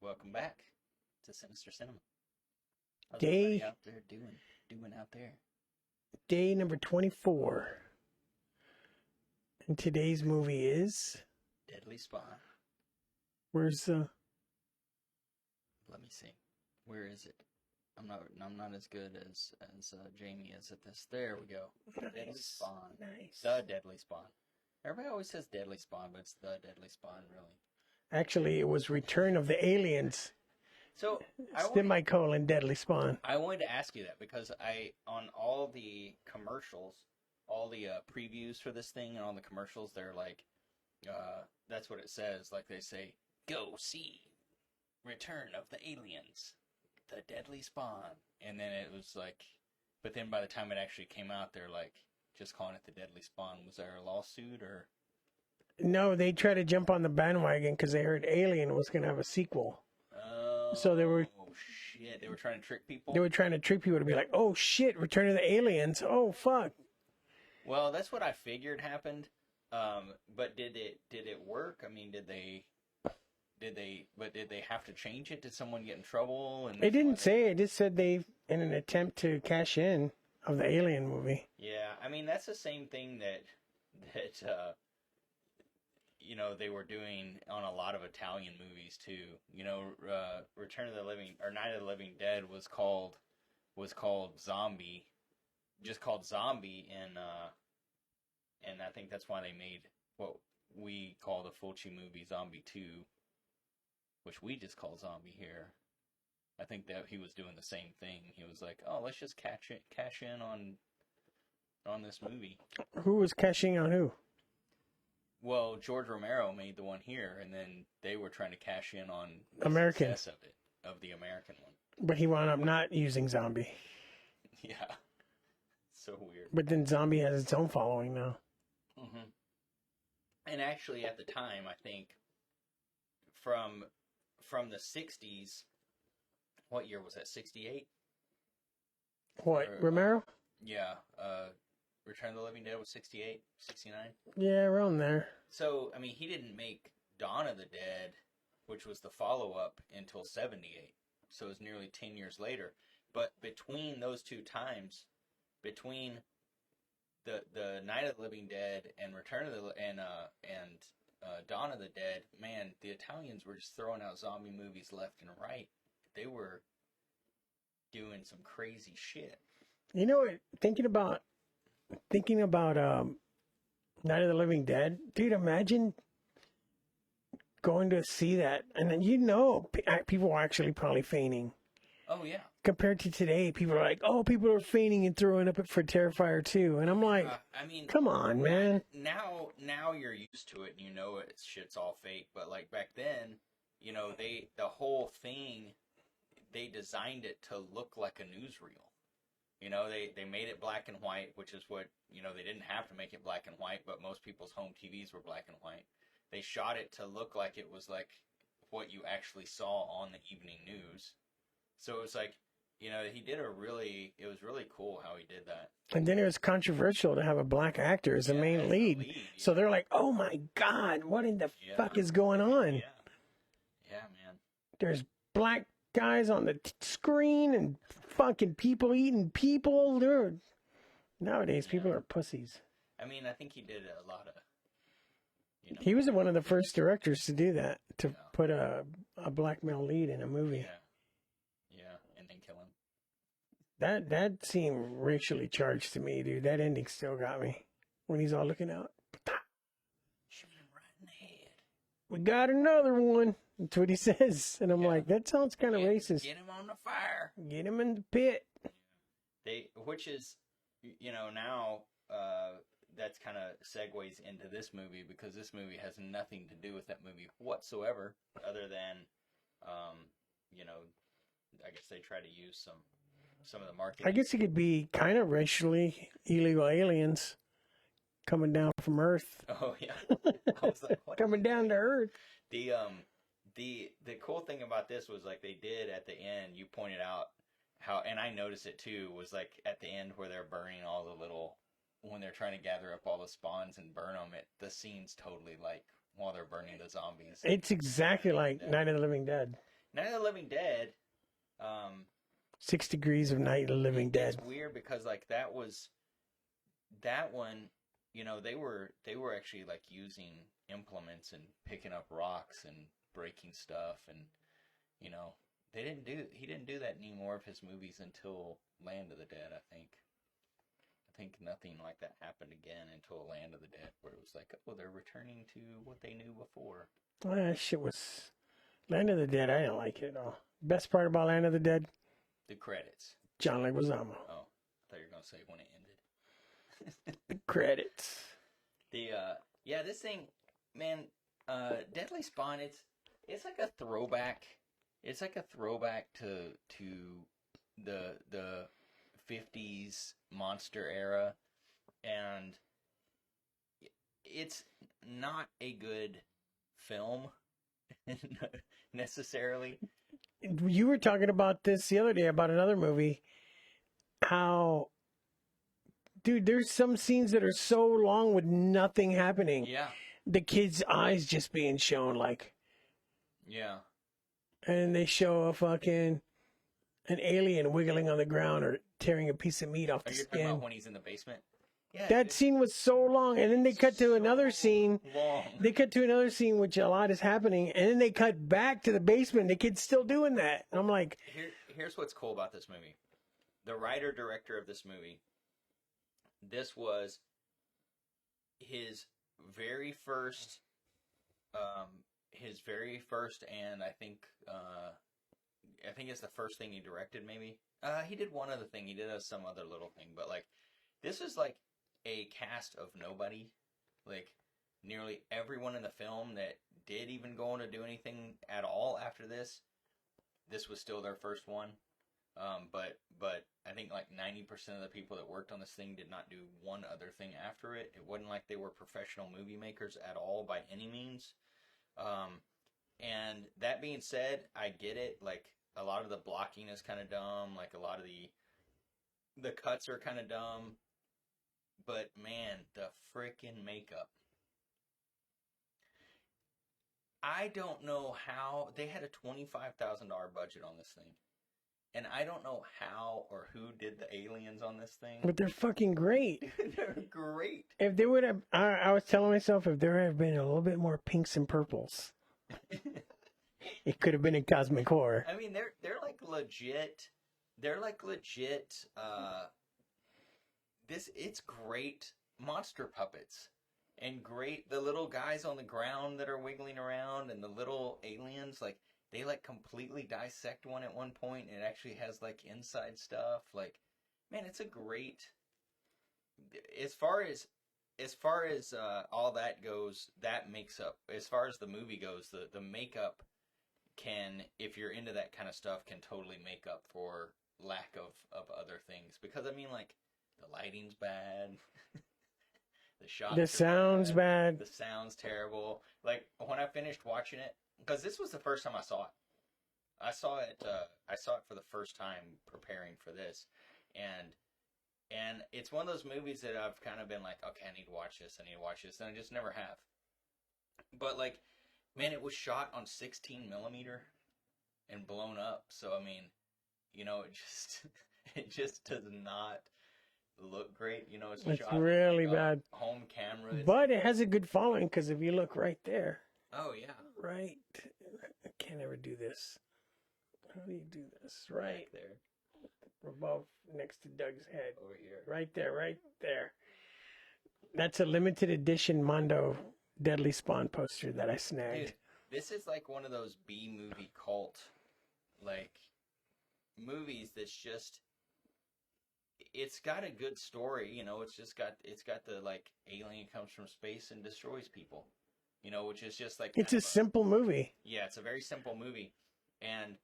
Welcome back to Sinister Cinema. How's Day everybody out there doing out there? Day number 24. And today's movie is Deadly Spawn. where's Let me see. Where is it? I'm not as good as Jamie is at this. There we go. Deadly Spawn. Nice. The Deadly Spawn. Everybody always says Deadly Spawn, but it's The Deadly Spawn, really. Actually, it was Return of the Aliens. So Semicolon Deadly Spawn. I wanted to ask you that because on all the commercials, all the previews for this thing and all the commercials, they're like, that's what it says. Like they say, go see Return of the Aliens, the Deadly Spawn. And then it was like, but then by the time it actually came out, they're like, just calling it the Deadly Spawn. Was there a lawsuit or? No, they tried to jump on the bandwagon because they heard Alien was going to have a sequel. So they were. Oh shit! They were trying to trick people. They were trying to trick people to be like, "Oh shit, Return of the Aliens! Oh fuck!" Well, that's what I figured happened. But did it work? I mean, did they have to change it? Did someone get in trouble? And It didn't say. It just said they, in an attempt to cash in of the Alien movie. Yeah, I mean that's the same thing that they were doing on a lot of Italian movies too. Return of the Living or Night of the Living Dead was called Zombie, just called Zombie, and I think that's why they made what we call the Fulci movie Zombie 2, which we just call Zombie here. I think that he was doing the same thing. He was like, "Oh, let's just cash in on this movie." Who was cashing on who? Well, George Romero made the one here, and then they were trying to cash in on the American success of the American one. But he wound up not using Zombie. Yeah, so weird. But then Zombie has its own following now. Mm-hmm. And actually, at the time, I think from the '60s, what year was that? '68. What, Romero? Yeah. Return of the Living Dead was 68, 69. Yeah, around there. So, I mean, he didn't make Dawn of the Dead, which was the follow-up, until 78. So it was nearly 10 years later. But between those two times, between the Night of the Living Dead and Dawn of the Dead, man, the Italians were just throwing out zombie movies left and right. They were doing some crazy shit. You know what? Thinking about Night of the Living Dead, dude, imagine going to see that, and then people are actually probably fainting. Oh yeah. Compared to today, people are like, "Oh, people are fainting and throwing up for Terrifier 2," and I'm like, I mean, come on, man. Now you're used to it and you know shit's all fake. But like back then, the whole thing, they designed it to look like a newsreel. They made it black and white, which is what, they didn't have to make it black and white, but most people's home TVs were black and white. They shot it to look like it was like what you actually saw on the evening news. So it was like, it was really cool how he did that. And then it was controversial to have a black actor as the main lead. Yeah. So they're like, "Oh my God, what in the fuck is going on?" Yeah, man. There's black guys on the screen and fucking people eating people. Nowadays, people are pussies. I mean, I think he did a lot of. He was one of the first directors to do that, to put a black male lead in a movie. Yeah, and then kill him. That seemed racially charged to me, dude. That ending still got me when he's all looking out. Shoot him right in the head. We got another one. That's what he says, and I'm like, that sounds kind of racist. Get him on the fire. Get him in the pit. Which is, now that's kind of segues into this movie, because this movie has nothing to do with that movie whatsoever, other than, I guess they try to use some of the marketing. I guess it could be kind of racially illegal aliens coming down from Earth. Oh yeah, I was like, what? Coming down to Earth. The cool thing about this was, like, they did at the end, you pointed out how, and I noticed it too, was like at the end where they're burning all the little, when they're trying to gather up all the spawns and burn them, the scene's totally like while they're burning the zombies. It's exactly like Night of the Living Dead. Night of the Living Dead. 6 Degrees of Night of the Living Dead. It's weird because like that one. You know, they were actually like using implements and picking up rocks and breaking stuff, and you know, he didn't do that in any more of his movies until Land of the Dead, I think. I think nothing like that happened again until Land of the Dead, where it was like, oh, they're returning to what they knew before. Well, that shit was Land of the Dead. I didn't like it at all. Best part about Land of the Dead? The credits. John Leguizamo. Oh, I thought you were gonna say when it ended. The credits. This thing, man, Deadly Spawn. It's like a throwback. It's like a throwback to the 50s monster era, and it's not a good film necessarily. You were talking about this the other day about another movie. How, dude, there's some scenes that are so long with nothing happening. Yeah. The kid's eyes just being shown, like. Yeah. And they show an alien wiggling on the ground or tearing a piece of meat off the Are you skin. talking about when he's in the basement? Yeah. That scene was so long, and then they cut to another scene. Long. They cut to another scene which a lot is happening, and then they cut back to the basement. The kid's still doing that, and I'm like, here's what's cool about this movie. The writer-director of this movie, this was his very first, and I think it's the first thing he directed, maybe. He did one other thing. He did some other little thing, but, like, this is, like, a cast of nobody. Like, nearly everyone in the film that did even go on to do anything at all after this was still their first one. But I think like 90% of the people that worked on this thing did not do one other thing after it. It wasn't like they were professional movie makers at all by any means. And that being said, I get it. Like, a lot of the blocking is kind of dumb. Like, a lot of the cuts are kind of dumb. But man, the freaking makeup. I don't know how they had a $25,000 budget on this thing. And I don't know how or who did the aliens on this thing. but they're fucking great. They're great. If they would have, I was telling myself, if there had been a little bit more pinks and purples, it could have been a cosmic horror. I mean, they're like legit. They're like legit. It's great monster puppets. And great, the little guys on the ground that are wiggling around and the little aliens, like, they, like, completely dissect one at one point, and it actually has, like, inside stuff. Like, man, it's a great... As far as all that goes, that makes up... As far as the movie goes, the makeup can, if you're into that kind of stuff, can totally make up for lack of other things. Because, I mean, like, the lighting's bad... The sound's bad. The sound's terrible. Like, when I finished watching it, because this was the first time I saw it. I saw it for the first time preparing for this, and it's one of those movies that I've kind of been like, okay, I need to watch this, and I just never have. But like, man, it was shot on 16 millimeter and blown up, so I mean, you know, it just does not look great. You know, it's shot really like bad home camera. But it has a good following, because if you look right there. Oh yeah. Right. I can't ever do this. How do you do this? Right there. Above, next to Doug's head. Over here. Right there. That's a limited edition Mondo Deadly Spawn poster that I snagged. Dude, this is like one of those B-movie cult, like, movies that's just... It's got a good story, you know. It's got the, like, alien comes from space and destroys people, you know, which is just like... It's a simple movie. Yeah, it's a very simple movie, and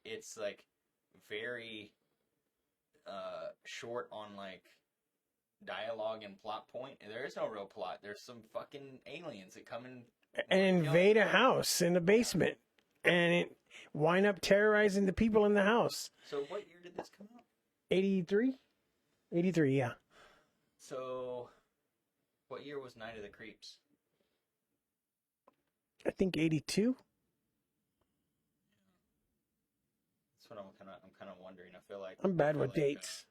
it's like very short on, like, dialogue and plot point. And there is no real plot. There's some fucking aliens that come in and invade a house in the basement, and wind up terrorizing the people in the house. So what year did this come out? 83? 83, yeah. So, what year was Night of the Creeps? I think 82. That's what I'm kind of wondering. I'm bad with dates.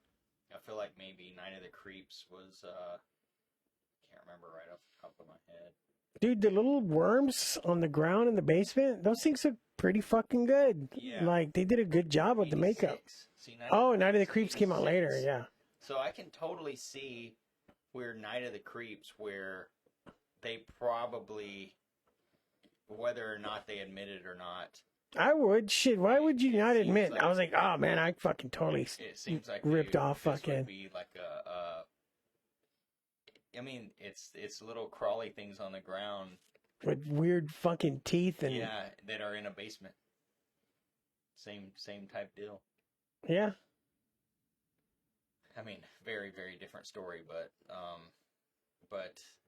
I feel like maybe Night of the Creeps was can't remember right off the top of my head. Dude, the little worms on the ground in the basement, those things look pretty fucking good. Yeah. Like, they did a good job with the makeup. See, Night of the Creeps came out later, yeah. So I can totally see where Night of the Creeps, where they probably, whether or not they admit it or not. I would. Shit, why would you not admit? I was like, oh man, I fucking totally it seems like ripped off fucking. Would be like I mean, it's little crawly things on the ground with weird fucking teeth and that are in a basement. Same type deal. Yeah. I mean, very very different story, but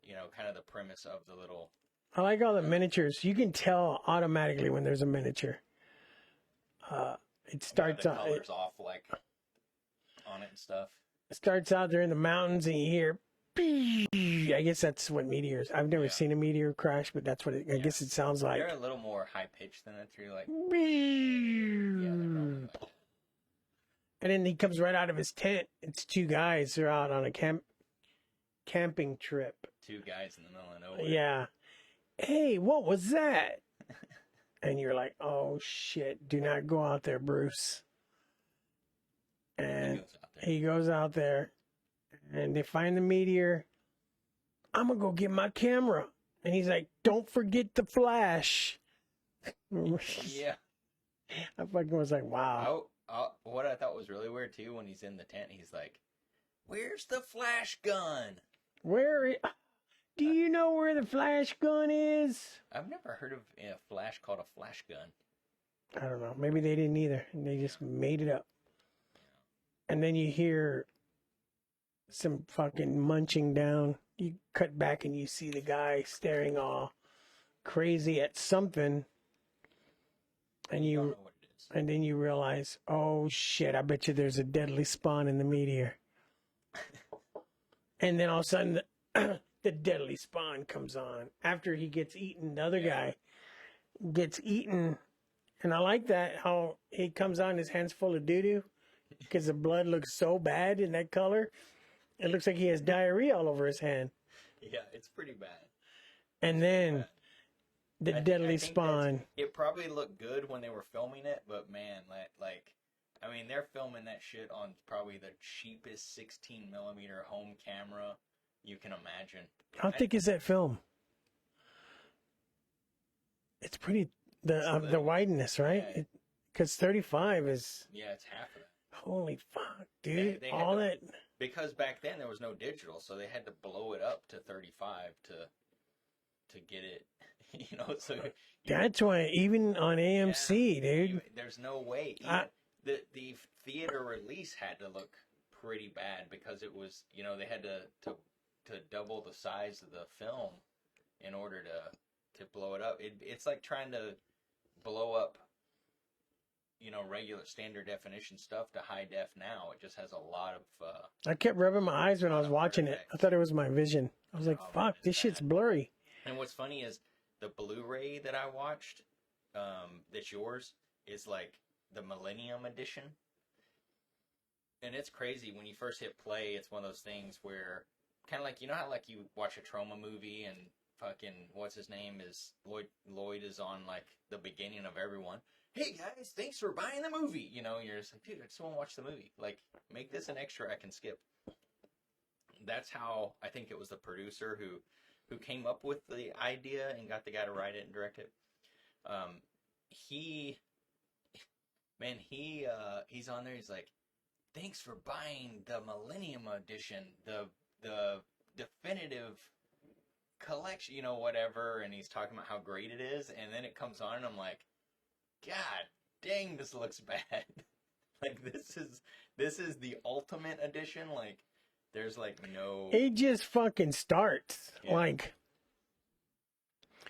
you know, kind of the premise of the little. I like all the miniatures. You can tell automatically when there's a miniature. It starts out. The colors off like on it and stuff. It starts out there in the mountains, and you hear. I guess that's what meteors. I've never seen a meteor crash, but that's what I guess it sounds like. They're a little more high pitched than that. You're like. And then he comes right out of his tent. It's two guys. They're out on a camping trip. Two guys in the middle of nowhere. Yeah. Hey, what was that? And you're like, oh shit, do not go out there, Bruce. And he goes out there and they find the meteor. I'm going to go get my camera. And he's like, don't forget the flash. Yeah. I fucking was like, wow. What I thought was really weird too, when he's in the tent, he's like, where's the flash gun? Do you know where the flash gun is? I've never heard of a flash called a flash gun. I don't know. Maybe they didn't either. They just made it up. And then you hear some fucking munching down. You cut back and you see the guy staring all crazy at something. And you don't know what it is. And then you realize, oh shit, I bet you there's a deadly spawn in the meteor. And then all of a sudden the deadly spawn comes on after he gets eaten. The other guy gets eaten. And I like that, how he comes on, his hands full of doo-doo because the blood looks so bad in that color. It looks like he has diarrhea all over his hand. Yeah, it's pretty bad. And then the deadly spawn. It probably looked good when they were filming it, but man, I mean, they're filming that shit on probably the cheapest 16 millimeter home camera you can imagine. How thick is that film? It's pretty, the wideness, right? Because 35 is... Yeah, it's half of that. Holy fuck, dude. All that... Because back then there was no digital, so they had to blow it up to 35 to get it, you know, so... That's why, even on AMC, dude... There's no way. The theater release had to look pretty bad because it was, you know, they had to double the size of the film in order to blow it up. It's like trying to blow up, you know, regular standard definition stuff to high def now. It just has a lot of... I kept rubbing my eyes when I was watching it. I thought it was my vision. I was like, fuck, this shit's blurry. And what's funny is the Blu-ray that I watched, that's yours, is like the Millennium Edition. And it's crazy. When you first hit play, it's one of those things where, kind of like, you know how like you watch a trauma movie and fucking, what's his name is, Lloyd is on like the beginning of everyone. Hey guys, thanks for buying the movie. You know, you're just like, dude, I just want to watch the movie. Like, make this an extra I can skip. That's how, I think it was the producer who came up with the idea and got the guy to write it and direct it. He's on there, he's like, thanks for buying the Millennium Edition, the definitive collection, you know, whatever, and he's talking about how great it is, and then it comes on, and I'm like, God dang, this looks bad. Like, this is the ultimate edition, like, there's, like, no... It just fucking starts, like,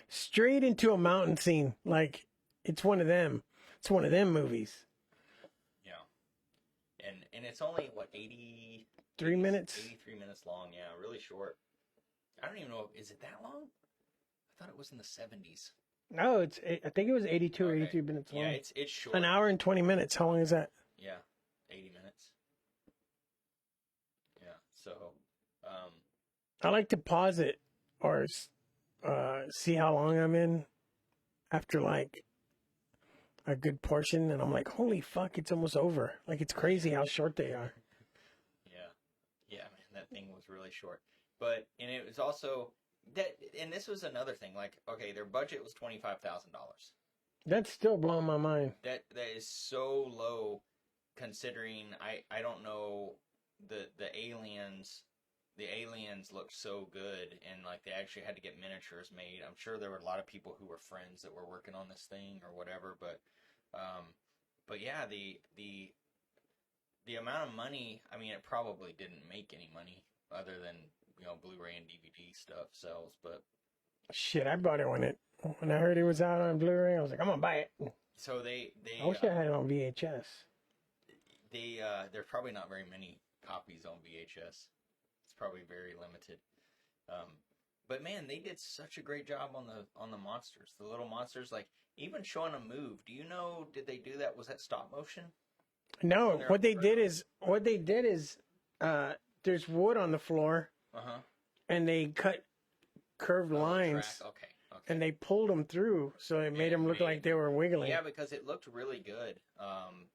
straight into a mountain scene, like, it's one of them. It's one of them movies. Yeah. And it's only, what, 83 minutes? 83 minutes long, yeah, really short. I don't even know, is it that long? I thought it was in the 70s. No, I think it was 82 or Okay. 83 minutes long. Yeah, it's short. An hour and 20 minutes. How long is that? Yeah, 80 minutes. Yeah, so, I like to pause it or see how long I'm in after like a good portion, and I'm like, holy fuck, it's almost over. Like, it's crazy how short they are. yeah, man, that thing was really short. But, and it was also, and this was another thing, like, okay, their budget was $25,000. That's still blowing my mind. That is so low, considering I don't know, the aliens looked so good, and like they actually had to get miniatures made. I'm sure there were a lot of people who were friends that were working on this thing or whatever, but yeah, the amount of money, I mean, it probably didn't make any money other than, Blu-ray and DVD stuff sells, but Shit, I bought it when I heard it was out on Blu-ray. I was like, I'm gonna buy it. so they I wish I had it on VHS. There's probably not very many copies on VHS. It's probably very limited. But man, they did such a great job on the monsters, the little monsters, like even showing them move. Do you know? Did they do that? Was that stop motion? No, what they did is there's wood on the floor, and they cut curved lines, okay. and they pulled them through, so it made them look like they were wiggling. Yeah, because it looked really good.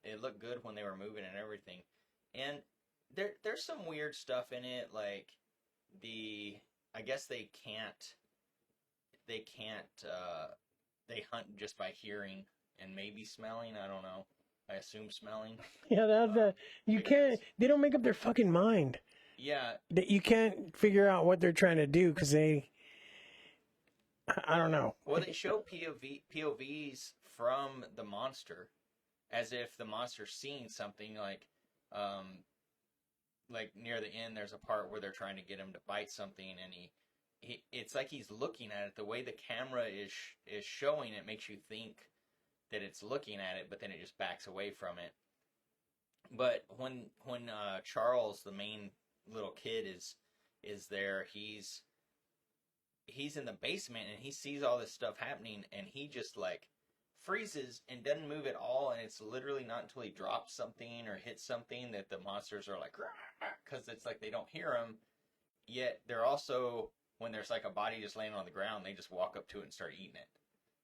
It looked good when they were moving and everything. And there's some weird stuff in it, like I guess they hunt just by hearing and maybe smelling. I don't know. I assume smelling. Yeah, you can't. They don't make up their fucking mind. Yeah, You can't figure out what they're trying to do because I don't know. Well, they show POVs from the monster, as if the monster's seeing something. Like near the end, there's a part where they're trying to get him to bite something, and it's like he's looking at it. The way the camera is showing it makes you think that it's looking at it, but then it just backs away from it. But when Charles, the main little kid, is there, he's in the basement and he sees all this stuff happening, and he just like freezes and doesn't move at all. And it's literally not until he drops something or hits something that the monsters are like, because it's like they don't hear him. Yet they're also, when there's like a body just laying on the ground, they just walk up to it and start eating it.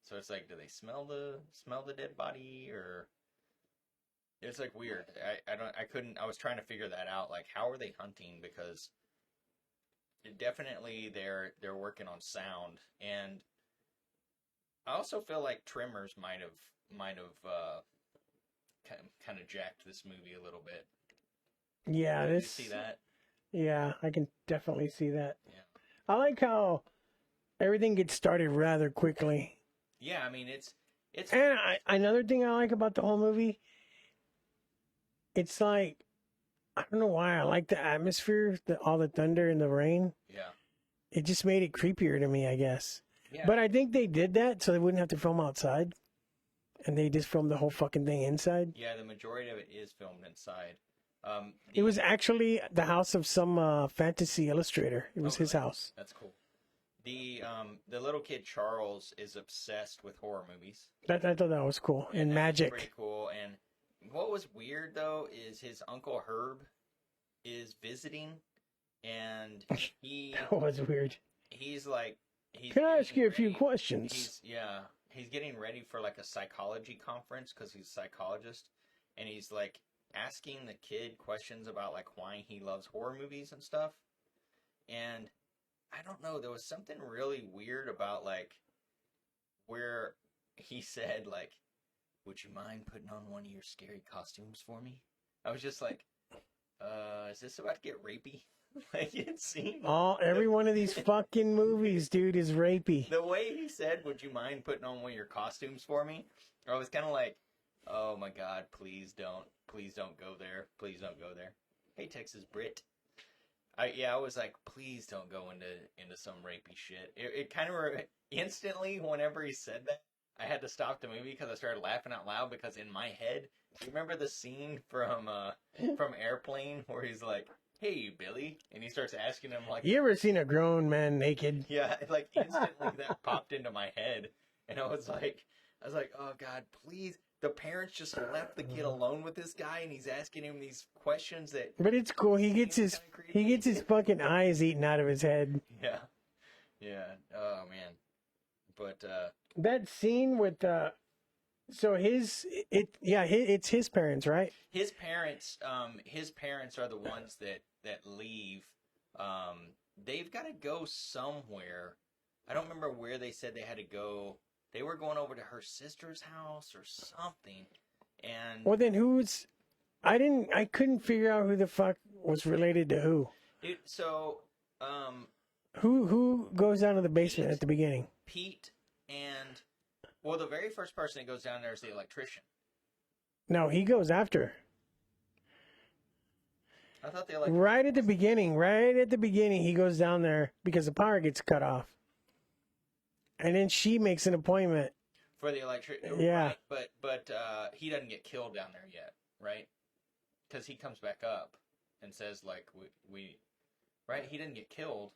So it's like, do they smell the dead body, or it's like weird. I was trying to figure that out. Like, how are they hunting? Because definitely they're working on sound, and I also feel like Tremors might have kind of jacked this movie a little bit. Yeah, Did you see that? Yeah, I can definitely see that. Yeah. I like how everything gets started rather quickly. Yeah, I mean it's. And another thing I like about the whole movie, it's like, I don't know why I like the atmosphere, all the thunder and the rain. Yeah. It just made it creepier to me, I guess. Yeah. But I think they did that so they wouldn't have to film outside, and they just filmed the whole fucking thing inside. Yeah, the majority of it is filmed inside. It was actually the house of some fantasy illustrator. It was his house. That's cool. The little kid Charles is obsessed with horror movies. I thought that was cool. And magic. Pretty cool. And what was weird though is his uncle Herb is visiting, and he That was weird. He's like, can I ask you a few questions? He's getting ready for like a psychology conference because he's a psychologist, and he's like asking the kid questions about like why he loves horror movies and stuff. And I don't know, there was something really weird about like where he said like, would you mind putting on one of your scary costumes for me? I was just like, is this about to get rapey? Like, it seemed every one of these fucking movies, dude, is rapey. The way he said, would you mind putting on one of your costumes for me? I was kind of like, oh my God, please don't go there. Please don't go there. Hey, Texas Brit. I was like, please don't go into some rapey shit. It kind of instantly, whenever he said that, I had to stop the movie because I started laughing out loud, because in my head, you remember the scene from Airplane where he's like, hey, Billy, and he starts asking him like, you ever seen a grown man naked? Yeah, like instantly that popped into my head, And I was like, oh God, please. The parents just left the kid alone with this guy, and he's asking him these questions that. But it's cool. He gets seems his kinda creepy. he gets his fucking eyes eaten out of his head. Yeah, yeah. Oh man, but That scene with so it's his parents, right? his parents are the ones that leave. They've got to go somewhere. I don't remember where they said they had to go. They were going over to her sister's house or something. And Well, then I couldn't figure out who the fuck was related to who. dude, so Who goes down to the basement Pete. at the beginning? Pete and well, the very first person that goes down there is the electrician. No, he goes after. I thought the electrician Right at the beginning, he goes down there because the power gets cut off. And then she makes an appointment. for the electrician. Yeah. Right, but he doesn't get killed down there yet, right? Because he comes back up and says like we right. He didn't get killed.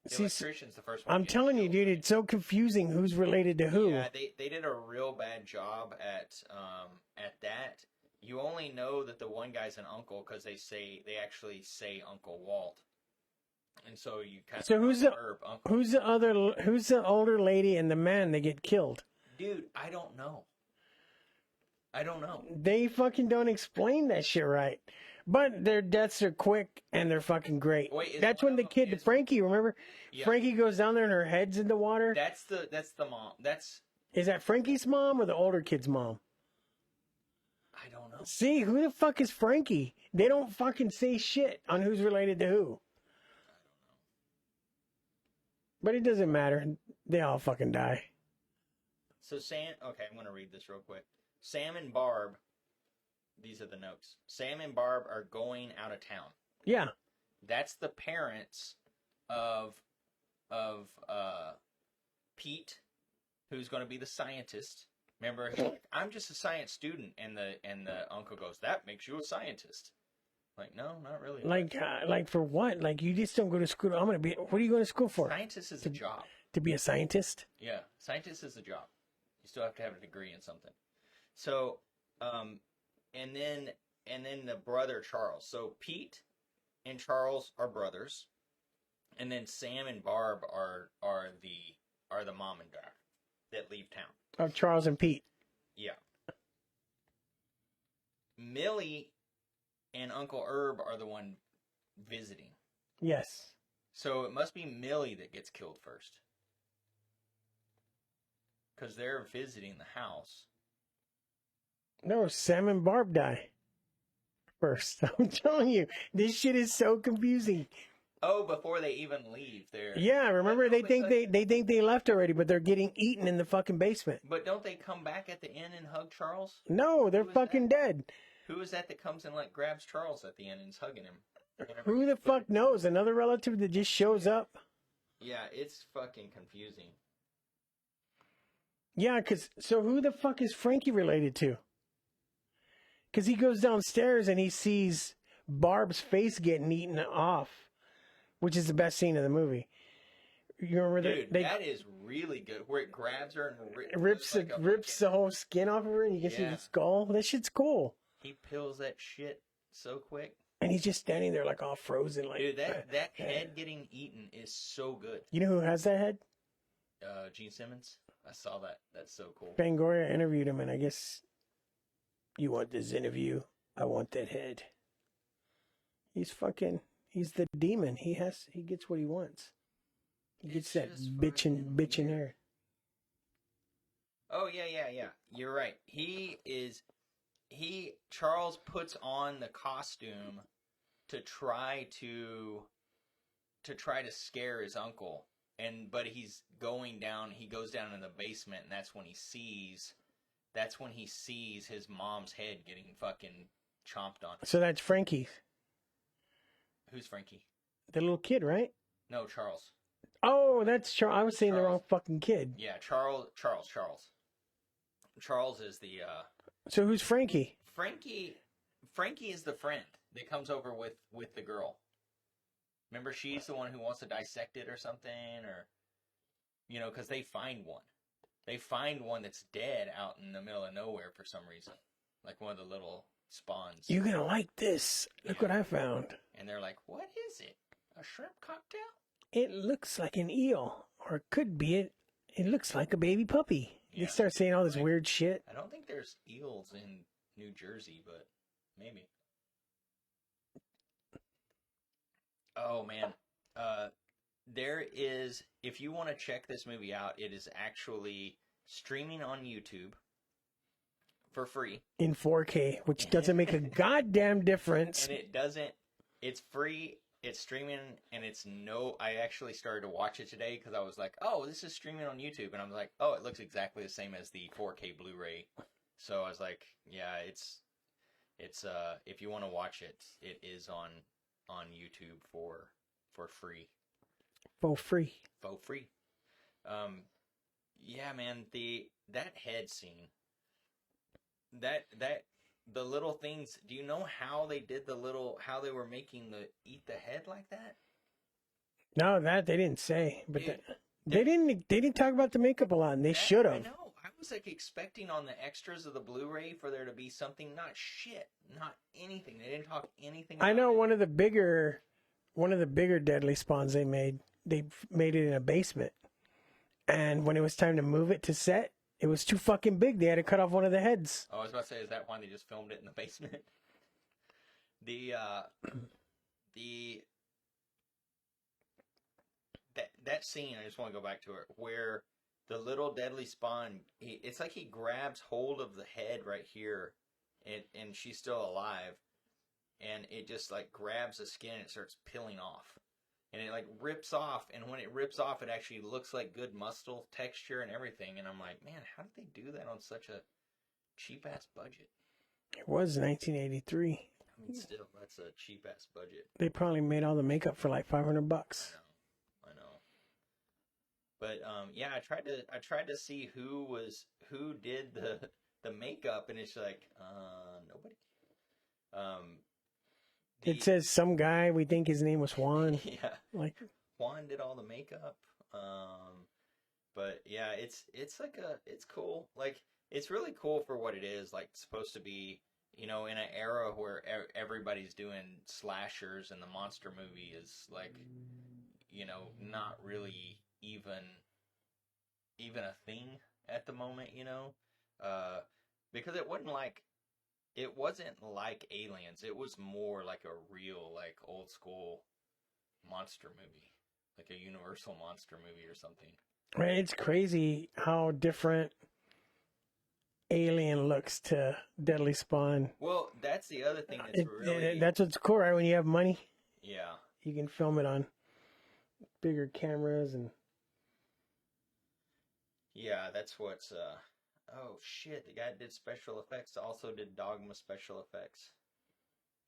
The See, electrician's the first one. I'm to get telling you, killed. dude, it's so confusing who's related to who. Yeah, they did a real bad job at that. You only know that the one guy's an uncle because they actually say Uncle Walt, and so you kind of So who's uncle. who's the older lady and the man that get killed? Dude, I don't know. They fucking don't explain that shit right. But their deaths are quick and they're fucking great. Wait, That's when the kid, Frankie, remember? Yeah. Frankie goes down there and her head's in the water. That's the mom. Is that Frankie's mom or the older kid's mom? I don't know. See, who the fuck is Frankie? They don't fucking say shit on who's related to who. But it doesn't matter. They all fucking die. So okay, I'm gonna read this real quick. Sam and Barb, these are the notes. Sam and Barb are going out of town. Yeah. That's the parents of Pete, who's going to be the scientist. Remember, he's like, I'm just a science student, and the uncle goes, that makes you a scientist. Like, no, not really. Like for what? Like you just don't go to school. What are you going to school for? Scientist is a job. To be a scientist? Yeah, scientist is a job. You still have to have a degree in something. So, and then the brother Charles. So Pete and Charles are brothers, and then Sam and Barb are the mom and dad that leave town. Of Charles and Pete. Yeah. Millie and Uncle Herb are the one visiting. Yes. So it must be Millie that gets killed first. Because they're visiting the house. No, Sam and Barb die first. I'm telling you, this shit is so confusing. Oh, before they even leave, Yeah, remember they think they left already, but they're getting eaten in the fucking basement. But don't they come back at the end and hug Charles? No, they're fucking dead. Who is that comes and like grabs Charles at the end and is hugging him? Who the fuck knows? Another relative that just shows up. Yeah, it's fucking confusing. Yeah, so who the fuck is Frankie related to? Because he goes downstairs and he sees Barb's face getting eaten off, which is the best scene of the movie. You remember Dude, that is really good. Where it grabs her and rips the whole skin off of her and you can see the skull. That shit's cool. He peels that shit so quick. And he's just standing there like all frozen. Like, dude, that head getting eaten is so good. You know who has that head? Gene Simmons. I saw that. That's so cool. Fangoria interviewed him, and I guess, you want this interview? I want that head. He's the demon. He gets what he wants. He gets that bitchin' hair. Oh, yeah. You're right. Charles puts on the costume to try to scare his uncle. But he's going down, he goes down in the basement, and that's when he sees his mom's head getting fucking chomped on. So that's Frankie. Who's Frankie? The little kid, right? No, Charles. Oh, that's Charles. I was saying the wrong fucking kid. Yeah, Charles. Charles is the, So who's Frankie? Frankie is the friend that comes over with the girl. Remember, she's the one who wants to dissect it or something, or, because they find one. they find one that's dead out in the middle of nowhere for some reason, like one of the little spawns. You're gonna like this. Look what I found. And they're like, "What is it? A shrimp cocktail?" It looks like an eel, or it could be it. It looks like a baby puppy. Yeah. They start saying all this weird shit. I don't think there's eels in New Jersey, but maybe. Oh man, there is. If you want to check this movie out, it is actually streaming on YouTube for free in 4K, which doesn't make a goddamn difference. And it doesn't. It's free. It's streaming, and it's no. I actually started to watch it today because I was like, "Oh, this is streaming on YouTube," and I was like, "Oh, it looks exactly the same as the 4K Blu-ray." So I was like, "Yeah, it's if you want to watch it, it is on YouTube for free." For free. For free. Yeah, man, that head scene. That the little things. Do you know how they did how they were making eat the head like that? No, that they didn't say, but they didn't talk about the makeup a lot, and they should have. I know. I was like expecting on the extras of the Blu-ray for there to be something. Not shit. Not anything. They didn't talk anything. I know one of the bigger deadly spawns they made it in a basement, and when it was time to move it to set, it was too fucking big. They had to cut off one of the heads. Oh, I was about to say, is that why they just filmed it in the basement? That scene, I just want to go back to it, where the little deadly spawn, it's like he grabs hold of the head right here, and she's still alive, and it just like grabs the skin and it starts peeling off. And it like rips off, and when it rips off, it actually looks like good muscle texture and everything. And I'm like, man, how did they do that on such a cheap ass budget? It was 1983. I mean, still, that's a cheap ass budget. They probably made all the makeup for like $500. I know. But yeah, I tried to see who did the makeup, and it's like nobody. It says some guy, we think his name was Juan. Yeah. Like Juan did all the makeup. But yeah, it's cool. Like, it's really cool for what it is. Like, supposed to be, in an era where everybody's doing slashers, and the monster movie is like, not really even a thing at the moment, because it wasn't like Aliens. It was more like a real, like, old school monster movie, like a Universal monster movie or something. It's crazy how different Alien looks to Deadly Spawn. Well, that's the other thing that's really... That's what's cool, right? When you have money, yeah, you can film it on bigger cameras and... Yeah, that's what's... Oh, shit, the guy that did special effects also did Dogma special effects.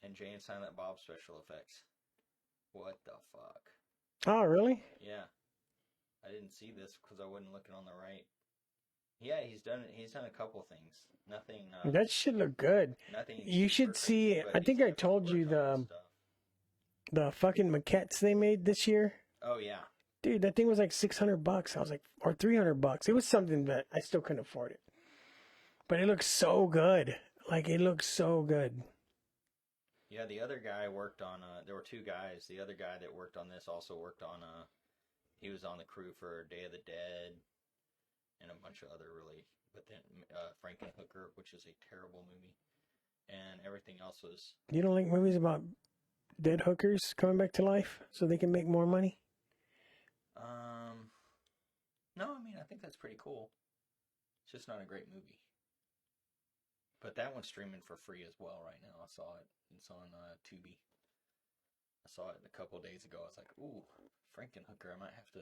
And Jay and Silent Bob special effects. What the fuck? Oh, really? Yeah. I didn't see this because I wasn't looking on the right. Yeah, he's done a couple things. Nothing... that should look good. Nothing... You should see... I think I told you the fucking maquettes they made this year. Oh, yeah. Dude, that thing was like $600. I was like, or $300. It was something that I still couldn't afford it. But it looks so good. Like, it looks so good. Yeah, the other guy worked on, there were two guys. The other guy that worked on this also worked on, he was on the crew for Day of the Dead and a bunch of other but then Frankenhooker, which is a terrible movie. And everything else was... You don't like movies about dead hookers coming back to life so they can make more money? No, I mean, I think that's pretty cool. It's just not a great movie. But that one's streaming for free as well right now. I saw it. It's on Tubi. I saw it a couple of days ago. I was like, ooh, Frankenhooker. I might have to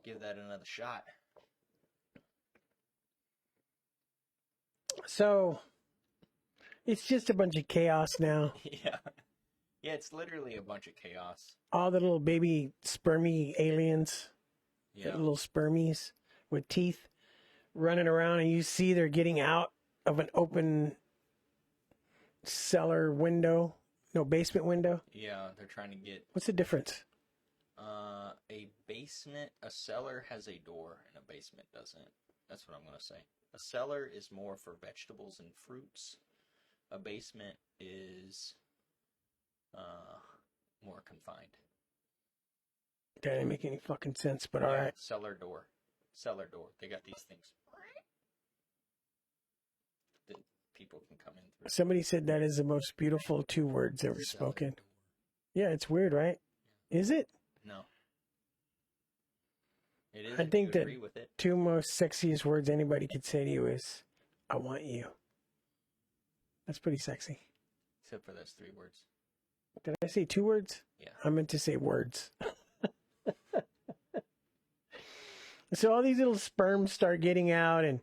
give that another shot. So, it's just a bunch of chaos now. Yeah. Yeah, it's literally a bunch of chaos. All the little baby spermy aliens. Yeah. The little spermies with teeth running around, and you see they're getting out of an open cellar window. No, basement window. Yeah, they're trying to get... What's the difference? A cellar has a door, and a basement doesn't. That's what I'm gonna say. A cellar is more for vegetables and fruits. A basement is more confined. That didn't make any fucking sense, but all Yeah, right. cellar door. Cellar door. They got these things that people can come in through. Somebody said that is the most beautiful 2 words ever Cellar spoken. door. Yeah, it's weird, right? Is it? No. It is. I if think you that agree with it. 2 most sexiest words anybody could say to you is, I want you. That's pretty sexy. Except for those 3 words. Did I say 2 words? Yeah. I meant to say words. So all these little sperms start getting out, and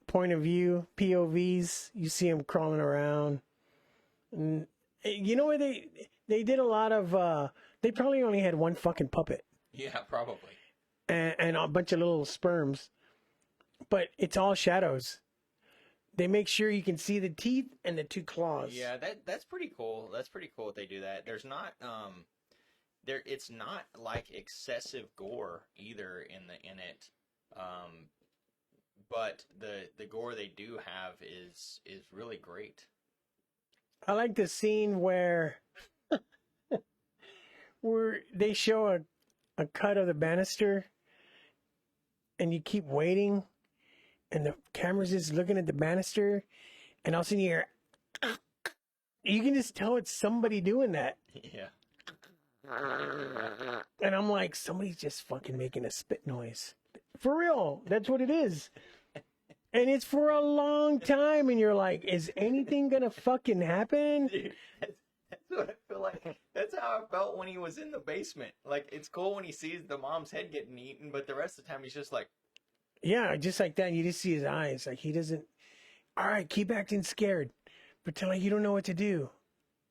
point of view, POVs, you see them crawling around. And you know what they did a lot of, they probably only had 1 fucking puppet. Yeah, probably. And a bunch of little sperms. But it's all shadows. They make sure you can see the teeth and the 2 claws. Yeah, that's pretty cool. That's pretty cool that they do that. There's not it's not like excessive gore either in it. But the gore they do have is really great. I like the scene where they show a cut of the banister, and you keep waiting, and the camera's just looking at the banister, and all of a sudden you hear, you can just tell it's somebody doing that. Yeah. And I'm like, somebody's just fucking making a spit noise. For real, that's what it is. And it's for a long time, and you're like, is anything gonna fucking happen? Dude, that's what I feel like. That's how I felt when he was in the basement. Like, it's cool when he sees the mom's head getting eaten, but the rest of the time he's just like... Yeah, just like that. You just see his eyes. Like, he doesn't... All right, keep acting scared. Pretend like you don't know what to do.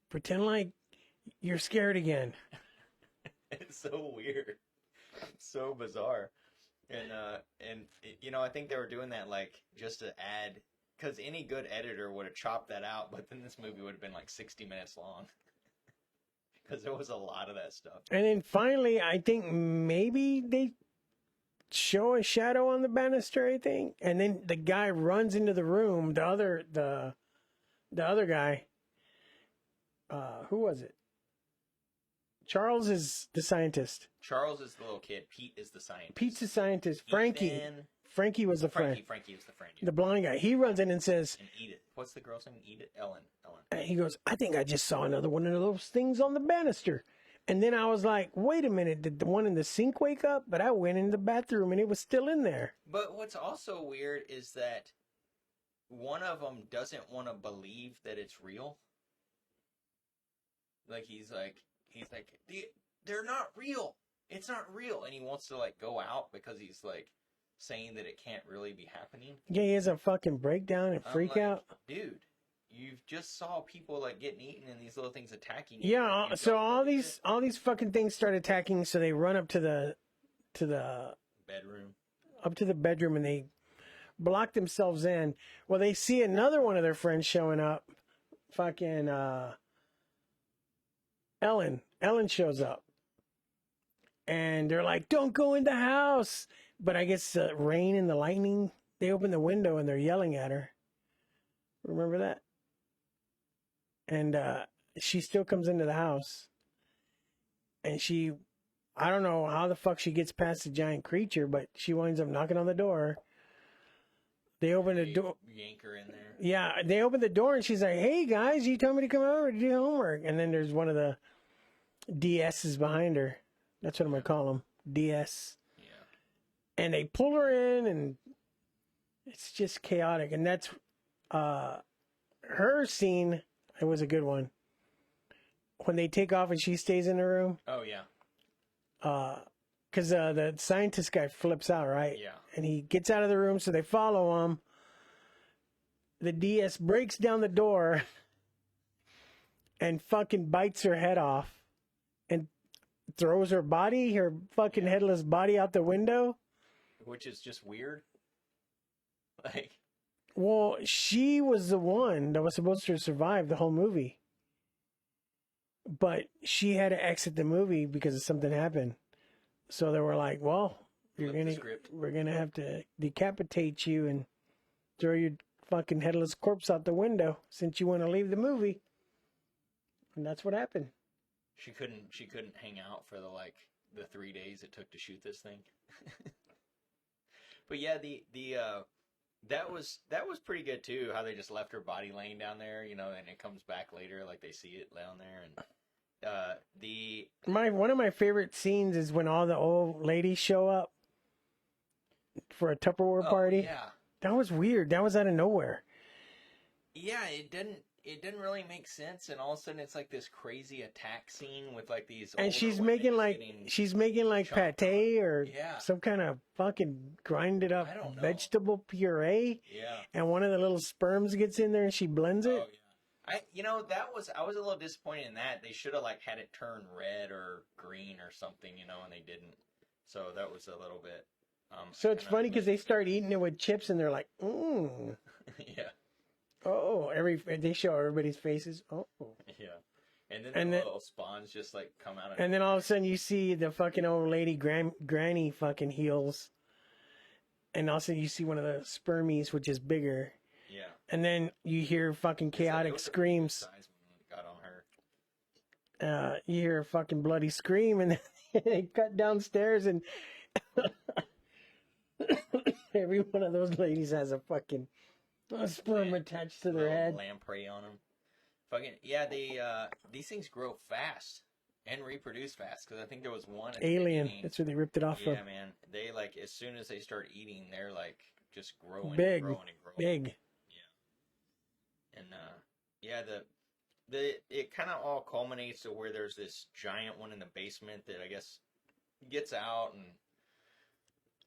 Pretend like you're scared again. It's so weird. It's so bizarre. And you know, I think they were doing that, like, just to add... Because any good editor would have chopped that out, but then this movie would have been, like, 60 minutes long. Because there was a lot of that stuff. And then finally, I think maybe they show a shadow on the banister, I think. And then the guy runs into the room. The other guy. Who was it? Charles is the scientist. Charles is the little kid. Pete is the scientist. Pete's the scientist. Frankie. Frankie was the friend. Frankie was the friend. Yeah. The blind guy. He runs in and says... And Edith. What's the girl's name? Edith? Ellen. And he goes, I think I just saw another one of those things on the banister. And then I was like, wait a minute. Did the one in the sink wake up? But I went in the bathroom and it was still in there. But what's also weird is that one of them doesn't want to believe that it's real. Like, he's like, they're not real. It's not real. And he wants to, like, go out because he's, like, saying that it can't really be happening. Yeah, he has a fucking breakdown and freak out. Dude, you just saw people, like, getting eaten and these little things attacking you. Yeah, so all these fucking things start attacking, so they run up to the bedroom. Up to the bedroom, and they block themselves in. Well, they see another one of their friends showing up. Fucking Ellen. Ellen shows up. And they're like, don't go in the house. But I guess the rain and the lightning, they open the window and they're yelling at her. Remember that? And she still comes into the house. And I don't know how the fuck she gets past the giant creature, but she winds up knocking on the door. They open the door. Yank her in there. Yeah, they open the door and she's like, hey guys, you told me to come over to do homework. And then there's one of the DS's behind her. That's what I'm going to call them. DS. Yeah. And they pull her in and it's just chaotic. And that's her scene. It was a good one. When they take off and she stays in the room. Oh, yeah. Because the scientist guy flips out, right? Yeah. And he gets out of the room, so they follow him. The DS breaks down the door and fucking bites her head off and throws her fucking headless body out the window. Which is just weird. Like... Well, she was the one that was supposed to survive the whole movie. But she had to exit the movie because something happened. So they were like, well, Flip the script. we're gonna have to decapitate you and throw your fucking headless corpse out the window since you want to leave the movie. And that's what happened. She couldn't hang out for the 3 days it took to shoot this thing. But yeah, that was pretty good too. How they just left her body laying down there, and it comes back later, like they see it down there, and one of my favorite scenes is when all the old ladies show up for a Tupperware party. Yeah, that was weird. That was out of nowhere. Yeah, it didn't really make sense, and all of a sudden it's like this crazy attack scene with like these. And she's making like pate or some kind of fucking grinded up vegetable puree. Yeah. And one of the little sperms gets in there and she blends it. Oh yeah. I was a little disappointed in that. They should have like had it turn red or green or something, and they didn't. So that was a little bit. So it's funny because they start eating it with chips and they're like, mmm. Yeah. Oh, they show everybody's faces. Oh. Yeah. And then the little spawns just like come out of and then all of a sudden you see the fucking old lady granny fucking heels. And also you see one of the spermies, which is bigger. Yeah. And then you hear fucking chaotic screams. Got on her. You hear a fucking bloody scream and they cut downstairs and every one of those ladies has a fucking sperm attached to their head. Lamprey on them. Fucking yeah, these things grow fast and reproduce fast because I think there was one alien. That's where they ripped it off from. Yeah, man. They like as soon as they start eating, they're like just growing, big, and growing and growing. Big. Yeah. And it kind of all culminates to where there's this giant one in the basement that I guess gets out and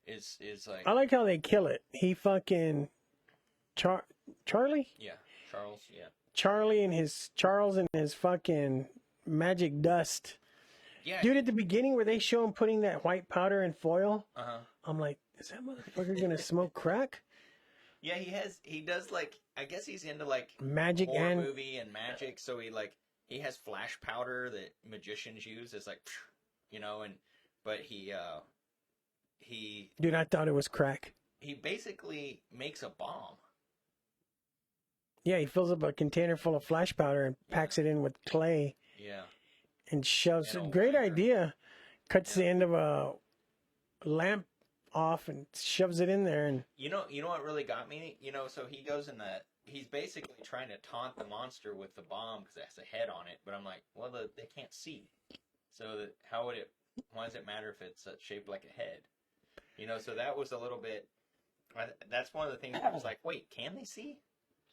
is like. I like how they kill it. He fucking. Charlie? Yeah, Charles, yeah. Charles and his fucking magic dust. Yeah. Dude, at the beginning where they show him putting that white powder in foil, I'm like, is that motherfucker gonna smoke crack? Yeah, he does like, I guess he's into like magic horror and movie and magic, so he has flash powder that magicians use. It's like, but he Dude, I thought it was crack. He basically makes a bomb. Yeah, he fills up a container full of flash powder and packs it in with clay. Yeah. And shoves it. Great idea. Cuts the end of a lamp off and shoves it in there. And you know what really got me? So he goes he's basically trying to taunt the monster with the bomb because it has a head on it. But I'm like, well, they can't see. So why does it matter if it's shaped like a head? So that was a little bit, that's one of the things I was like, wait, can they see?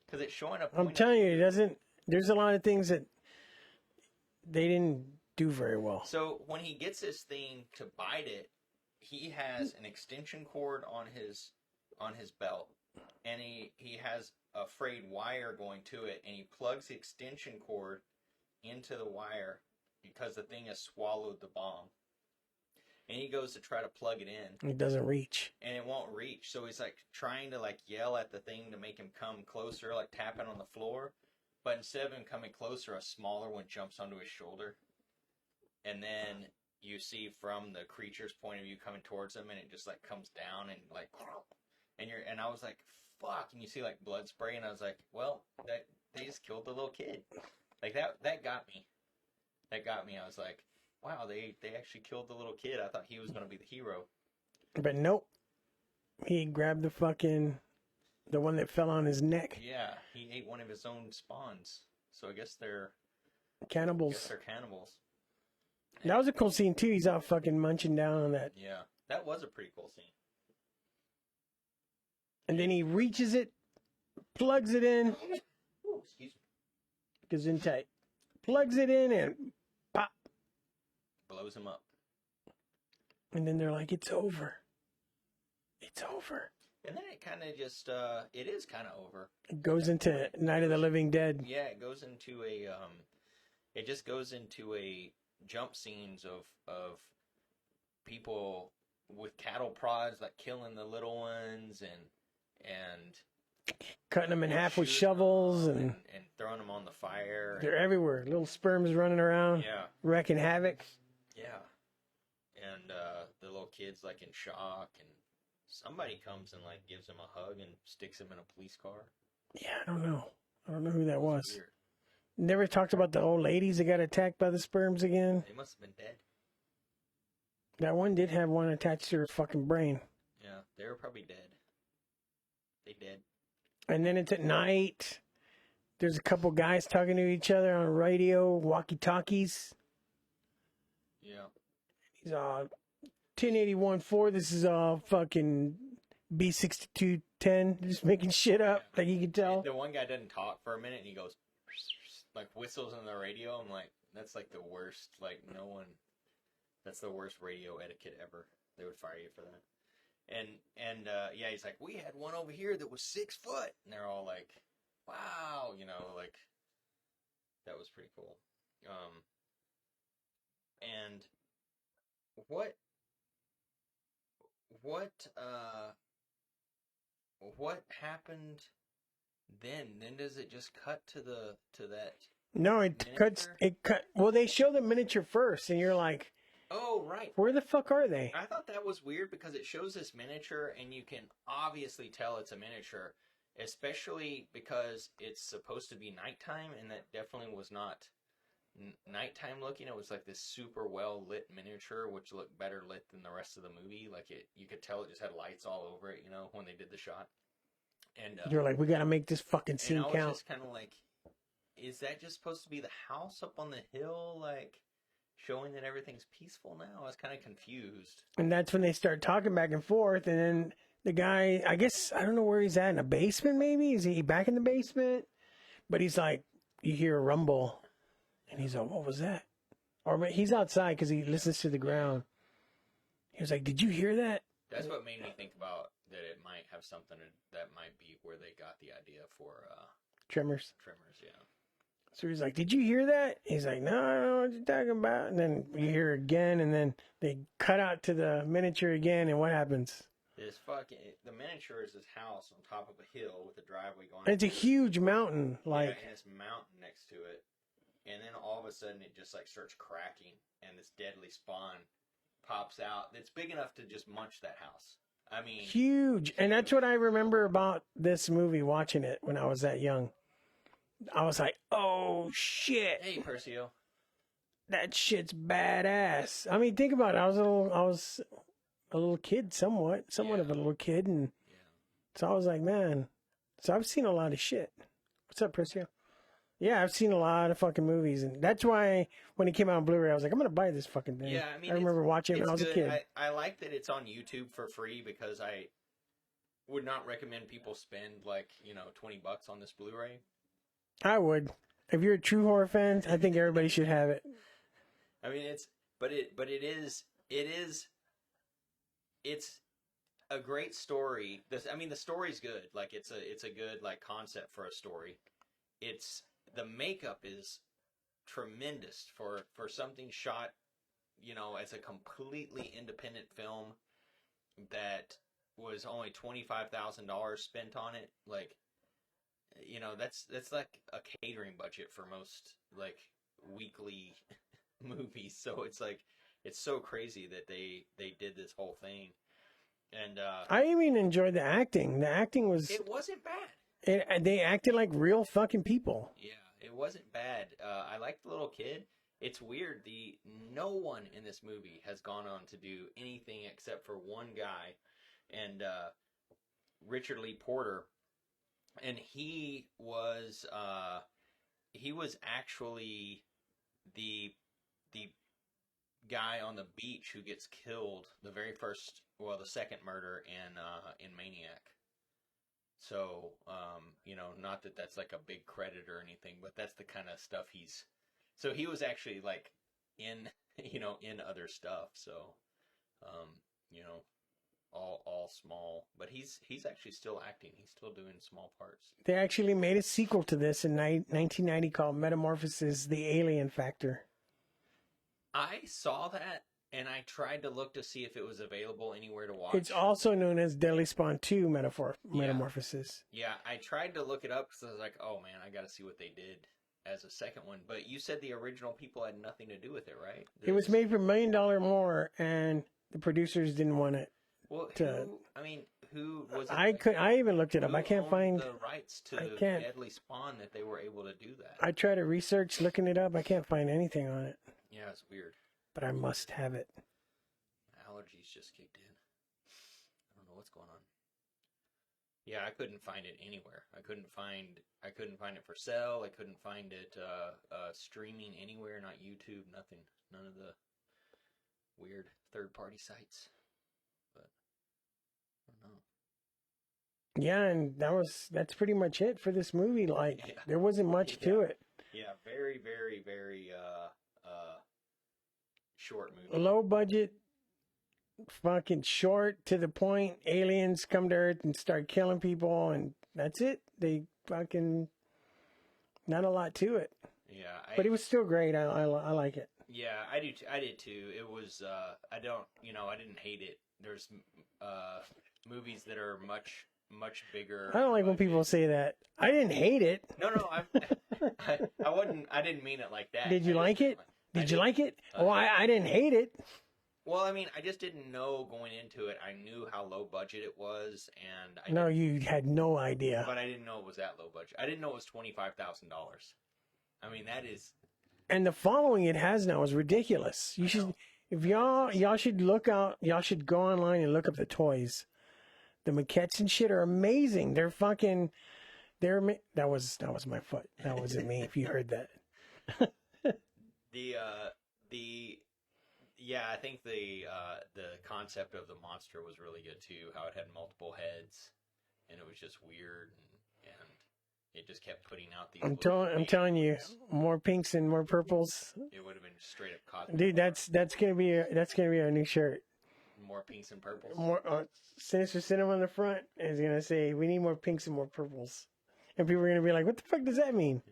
Because it's showing up. I'm telling you, it doesn't. There's a lot of things that they didn't do very well. So when he gets this thing to bite it, he has an extension cord on his belt, and he has a frayed wire going to it, and he plugs the extension cord into the wire because the thing has swallowed the bomb. And he goes to try to plug it in. It doesn't reach. And it won't reach. So he's like trying to like yell at the thing to make him come closer, like tapping on the floor. But instead of him coming closer, a smaller one jumps onto his shoulder. And then you see from the creature's point of view coming towards him, and it just like comes down and like, and I was like, fuck. And you see like blood spray, and I was like, well, they just killed the little kid. Like that got me. That got me. I was like, wow, they actually killed the little kid. I thought he was going to be the hero. But nope. He grabbed the one that fell on his neck. Yeah, he ate one of his own spawns. So I guess they're cannibals. Cannibals. That was a cool scene too. He's out fucking munching down on that. Yeah, that was a pretty cool scene. And then he reaches it, plugs it in. Ooh, excuse me. Gesundheit. Plugs it in and pop. Blows him up. And then they're like, it's over. It's over. And then it kind of just, it is kind of over. It goes into Night of the Living Dead. Yeah, it goes into it just goes into a jump scenes of people with cattle prods, like killing the little ones and cutting them in half with shovels and throwing them on the fire. They're everywhere. Little sperms running around. Yeah. Wrecking havoc. Yeah. and the little kid's like in shock, and somebody comes and like gives him a hug and sticks him in a police car. Yeah, I don't know. I don't know who that was. Weird. Never talked about the old ladies that got attacked by the sperms again. They must have been dead. That one did have one attached to her fucking brain. Yeah, they were probably dead. They dead. And then it's at night. There's a couple guys talking to each other on radio, walkie-talkies. Yeah. He's 1081.4. This is fucking B6210. Just making shit up, like you can tell. The one guy doesn't talk for a minute, and he goes, like, whistles on the radio. I'm like, that's like the worst. Like, no one. That's the worst radio etiquette ever. They would fire you for that. And yeah, he's like, we had one over here that was 6 foot, and they're all like, wow, you know, like, that was pretty cool. And what happened then? Then does it just cut to that? No, it miniature? cut. Well, they show the miniature first, and you're like, oh, right. where the fuck are they? I thought that was weird because it shows this miniature, and you can obviously tell it's a miniature, especially because it's supposed to be nighttime, and that definitely was not nighttime looking. It was like this super well lit miniature, which looked better lit than the rest of the movie. Like you could tell it just had lights all over it, you know, when they did the shot. And you're like, we gotta make this fucking scene and I was count. just kind of like, is that just supposed to be the house up on the hill, like showing that everything's peaceful now? I was kind of confused. And that's when they start talking back and forth, and then the guy, I guess, I don't know where he's at, in a basement maybe? Is he back in the basement? But he's like, you hear a rumble. And he's like, what was that? Or he's outside because he listens to the ground. He was like, did you hear that? That's what made me think about that it might have something that might be where they got the idea for Tremors. Tremors, yeah. So he's like, did you hear that? He's like, no, I don't know what you're talking about. And then you hear again, and then they cut out to the miniature again, and what happens? The miniature is this house on top of a hill with a driveway going. And it's a huge mountain, like. Yeah, and this mountain next to it. And then all of a sudden it just like starts cracking, and this deadly spawn pops out that's big enough to just munch that house. I mean, huge. And that's what I remember about this movie, watching it when I was that young. I was like, oh shit. Hey, Percio. That shit's badass. I mean, think about it. I was a little kid, somewhat of a little kid, and so I was like, man. So I've seen a lot of shit. What's up, Percio? Yeah, I've seen a lot of fucking movies, and that's why when it came out on Blu-ray, I was like, I'm gonna buy this fucking thing. Yeah, I mean, I remember watching it when I was a kid. I like that it's on YouTube for free because I would not recommend people spend like $20 on this Blu-ray. I would. If you're a true horror fan, I think everybody should have it. I mean, it's a great story. The story's good. Like it's a good like concept for a story. The makeup is tremendous for something shot, as a completely independent film that was only $25,000 spent on it. Like, that's like a catering budget for most like weekly movies. So it's like, it's so crazy that they did this whole thing. And I even enjoyed the acting. The acting it wasn't bad. They acted like real fucking people. Yeah, it wasn't bad. I liked the little kid. It's weird. No one in this movie has gone on to do anything except for one guy, and Richard Lee Porter, and he was actually the guy on the beach who gets killed the second murder in Maniac. So, not that that's like a big credit or anything, but that's the kind of stuff so he was actually like in other stuff. So, all small, but he's actually still acting. He's still doing small parts. They actually made a sequel to this in 1990 called Metamorphosis: The Alien Factor. I saw that, and I tried to look to see if it was available anywhere to watch. It's also known as Deadly Spawn 2 Metamorphosis. Yeah, I tried to look it up because I was like, oh man, I got to see what they did. as a second one. But you said the original people had nothing to do with it, right? It was made for $1 million more, and the producers didn't want it. Well, who was it? I even looked it up. I can't find the rights to Deadly Spawn that they were able to do that. I tried to research looking it up. I can't find anything on it. Yeah, it's weird. But I must have it. Allergies just kicked in. I don't know what's going on. Yeah, I couldn't find it anywhere. I couldn't find it for sale. I couldn't find it streaming anywhere. Not YouTube. Nothing. None of the weird third-party sites. But I don't know. Yeah, and that's pretty much it for this movie. Like, there wasn't much to it. Yeah, very, very, very short movie. Low budget, fucking short, to the point. Aliens come to Earth and start killing people, and that's it. They fucking, not a lot to it. Yeah, but it was still great. I like it. Yeah, I did too. It was I didn't hate it. There's movies that are much bigger. I don't like when people say that. I didn't hate it. No, I didn't mean it like that. Did you like it? Did you like it? Oh, I didn't hate it. Well, I mean, I just didn't know going into it. I knew how low budget it was, and you had no idea. But I didn't know it was that low budget. I didn't know it was $25,000. I mean, that is. And the following it has now is ridiculous. You should, if y'all should look out. Y'all should go online and look up the toys. The maquettes and shit are amazing. They're fucking. That was my foot. That wasn't me. If you heard that. I think the concept of the monster was really good too. How it had multiple heads, and it was just weird, and it just kept putting out these. I'm telling you, more pinks and more purples. It would have been straight up cosmic. Dude, that's gonna be our new shirt. More pinks and purples. More Sinister Sinema on the front is gonna say, "We need more pinks and more purples," and people are gonna be like, "What the fuck does that mean?"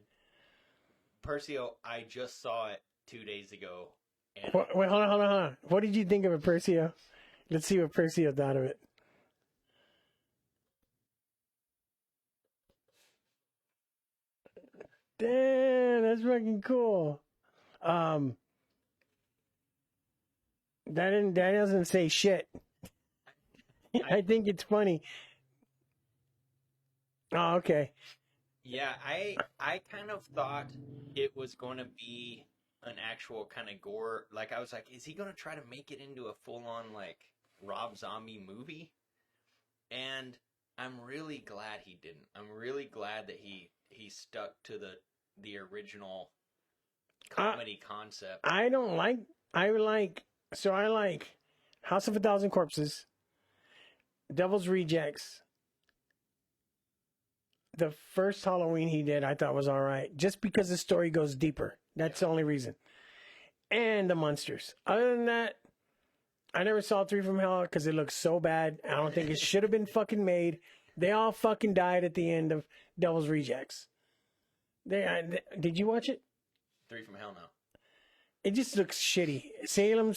Percio, I just saw it 2 days ago. And wait, hold on. What did you think of it, Percio? Let's see what Percio thought of it. Damn, that's fucking cool. That doesn't say shit. I think it's funny. Oh, okay. Yeah, I kind of thought it was going to be an actual kind of gore. Like, I was like, is he going to try to make it into a full-on, like, Rob Zombie movie? And I'm really glad he didn't. I'm really glad that he stuck to the original comedy concept. I like House of a Thousand Corpses, Devil's Rejects. The first Halloween he did, I thought was all right, just because the story goes deeper. That's the only reason. And the Monsters. Other than that, I never saw Three from Hell because it looks so bad. I don't think it should have been fucking made. They all fucking died at the end of Devil's Rejects. Did you watch it? Three from Hell, no. It just looks shitty. Salem,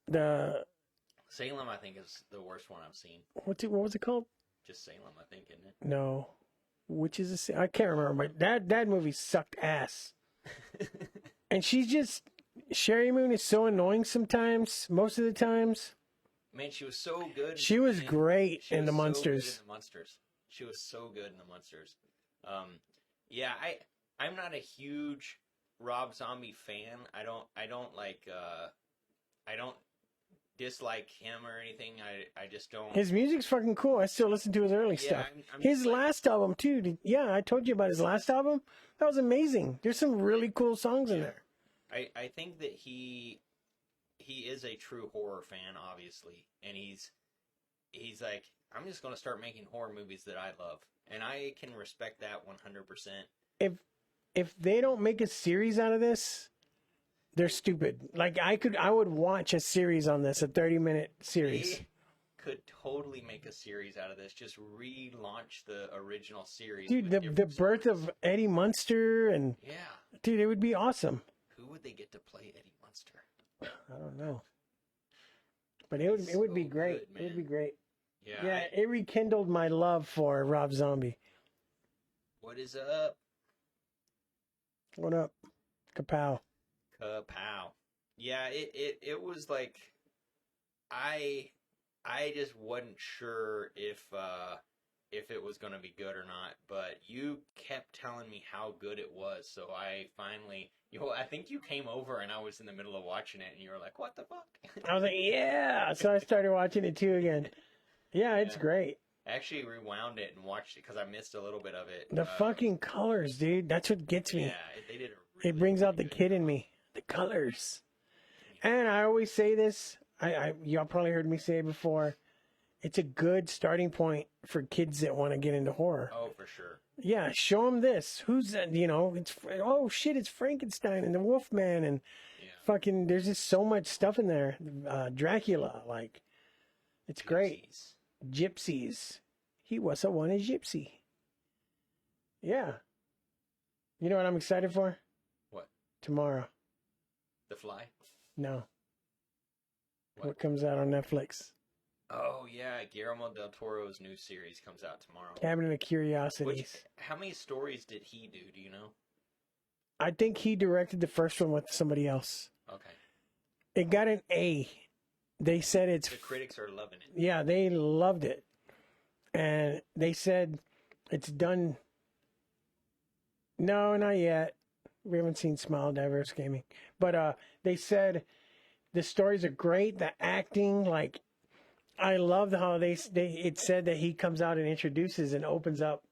I think, is the worst one I've seen. What was it called? Just Salem, I think, isn't it? No. Which is I can't remember, but that movie sucked ass. And Sherry Moon is so annoying sometimes, most of the times. Man, she was so good. She was great in the Munsters. She was so good in the Munsters. Yeah, I'm not a huge Rob Zombie fan. I don't dislike him or anything. I just don't. His music's fucking cool. I still listen to his early stuff. His last album too. Yeah, I told you about his last album. That was amazing. There's some really cool songs in there. I think that he is a true horror fan, obviously, and he's like, I'm just going to start making horror movies that I love, and I can respect that 100%. If they don't make a series out of this, they're stupid. Like, I would watch a series on this, a 30-minute series. They could totally make a series out of this. Just relaunch the original series. Dude, the birth of Eddie Munster and dude, it would be awesome. Who would they get to play Eddie Munster? I don't know. But it would be great. It would be great. Yeah, it rekindled my love for Rob Zombie. What is up? What up? Kapow. Kapow. Yeah, it was like I just wasn't sure if it was gonna be good or not, but you kept telling me how good it was, so I finally I think you came over and I was in the middle of watching it and you were like, "What the fuck?" I was like, yeah. So I started watching it too again. Yeah, it's great. I actually rewound it and watched it because I missed a little bit of it. The fucking colors, dude. That's what gets me. Yeah, they did It brings out the kid in me. The colors. And I always say this. Y'all probably heard me say it before. It's a good starting point for kids that want to get into horror. Oh, for sure. Yeah, show them this. Who's that? It's oh shit, it's Frankenstein and the Wolfman and fucking. There's just so much stuff in there. Dracula, like, it's great. Gypsies. He was a one a gypsy. Yeah. You know what I'm excited for? What? Tomorrow. The Fly? No. What comes out on Netflix? Oh, yeah. Guillermo del Toro's new series comes out tomorrow. Cabinet of Curiosities. How many stories did he do? Do you know? I think he directed the first one with somebody else. Okay. It got an A. They said it's... The critics are loving it. Yeah, they loved it. And they said it's done... No, not yet. We haven't seen Smile Diverse Gaming. But they said the stories are great. The acting, like... I love how it said that he comes out and introduces and opens up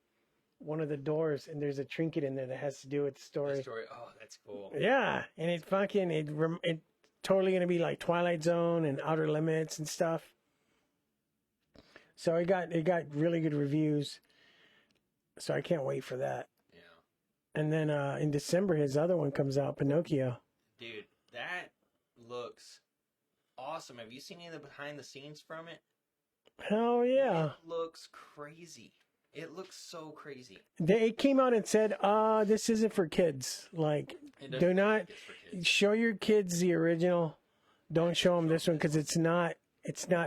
one of the doors and there's a trinket in there that has to do with the story. Oh, that's cool. Yeah, and it totally gonna be like Twilight Zone and Outer Limits and stuff. So it got really good reviews. So I can't wait for that. Yeah. And then in December his other one comes out, Pinocchio. Dude, that looks awesome. Have you seen any of the behind the scenes from it? Hell yeah. It looks crazy. It looks so crazy. They came out and said, this isn't for kids. Like, do not show your kids the original. Don't show them this one because it's not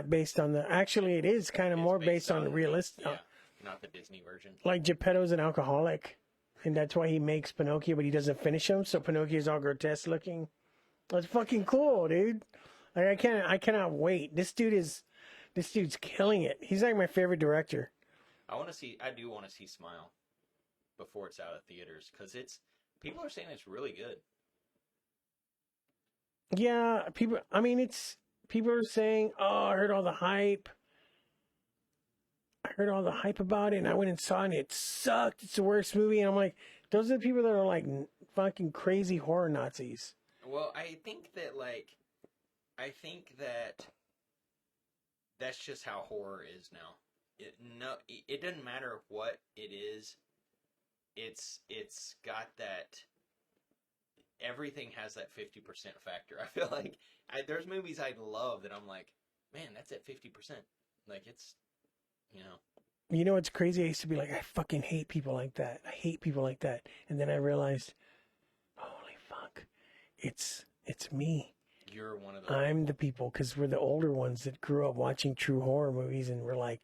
based on the... Actually, it is kind of more based on the realistic... Yeah, not the Disney version. Like Geppetto's an alcoholic, and that's why he makes Pinocchio, but he doesn't finish him, so Pinocchio's all grotesque looking. That's fucking cool, dude. Like, I cannot wait. This dude's killing it. He's like my favorite director. I do want to see Smile before it's out of theaters because people are saying it's really good. Yeah, people are saying, oh, I heard all the hype. I heard all the hype about it, and I went and saw it, and it sucked. It's the worst movie. And I'm like, those are the people that are like fucking crazy horror Nazis. Well, I think that that's just how horror is now. It doesn't matter what it is. It's got that. Everything has that 50% factor. I feel like there's movies I love that I'm like, man, that's at 50%. Like it's, You know what's crazy? I used to be like, I fucking hate people like that. I hate people like that. And then I realized, holy fuck, it's me. You're one of those. I'm the people, because we're the older ones that grew up watching true horror movies, and we're like,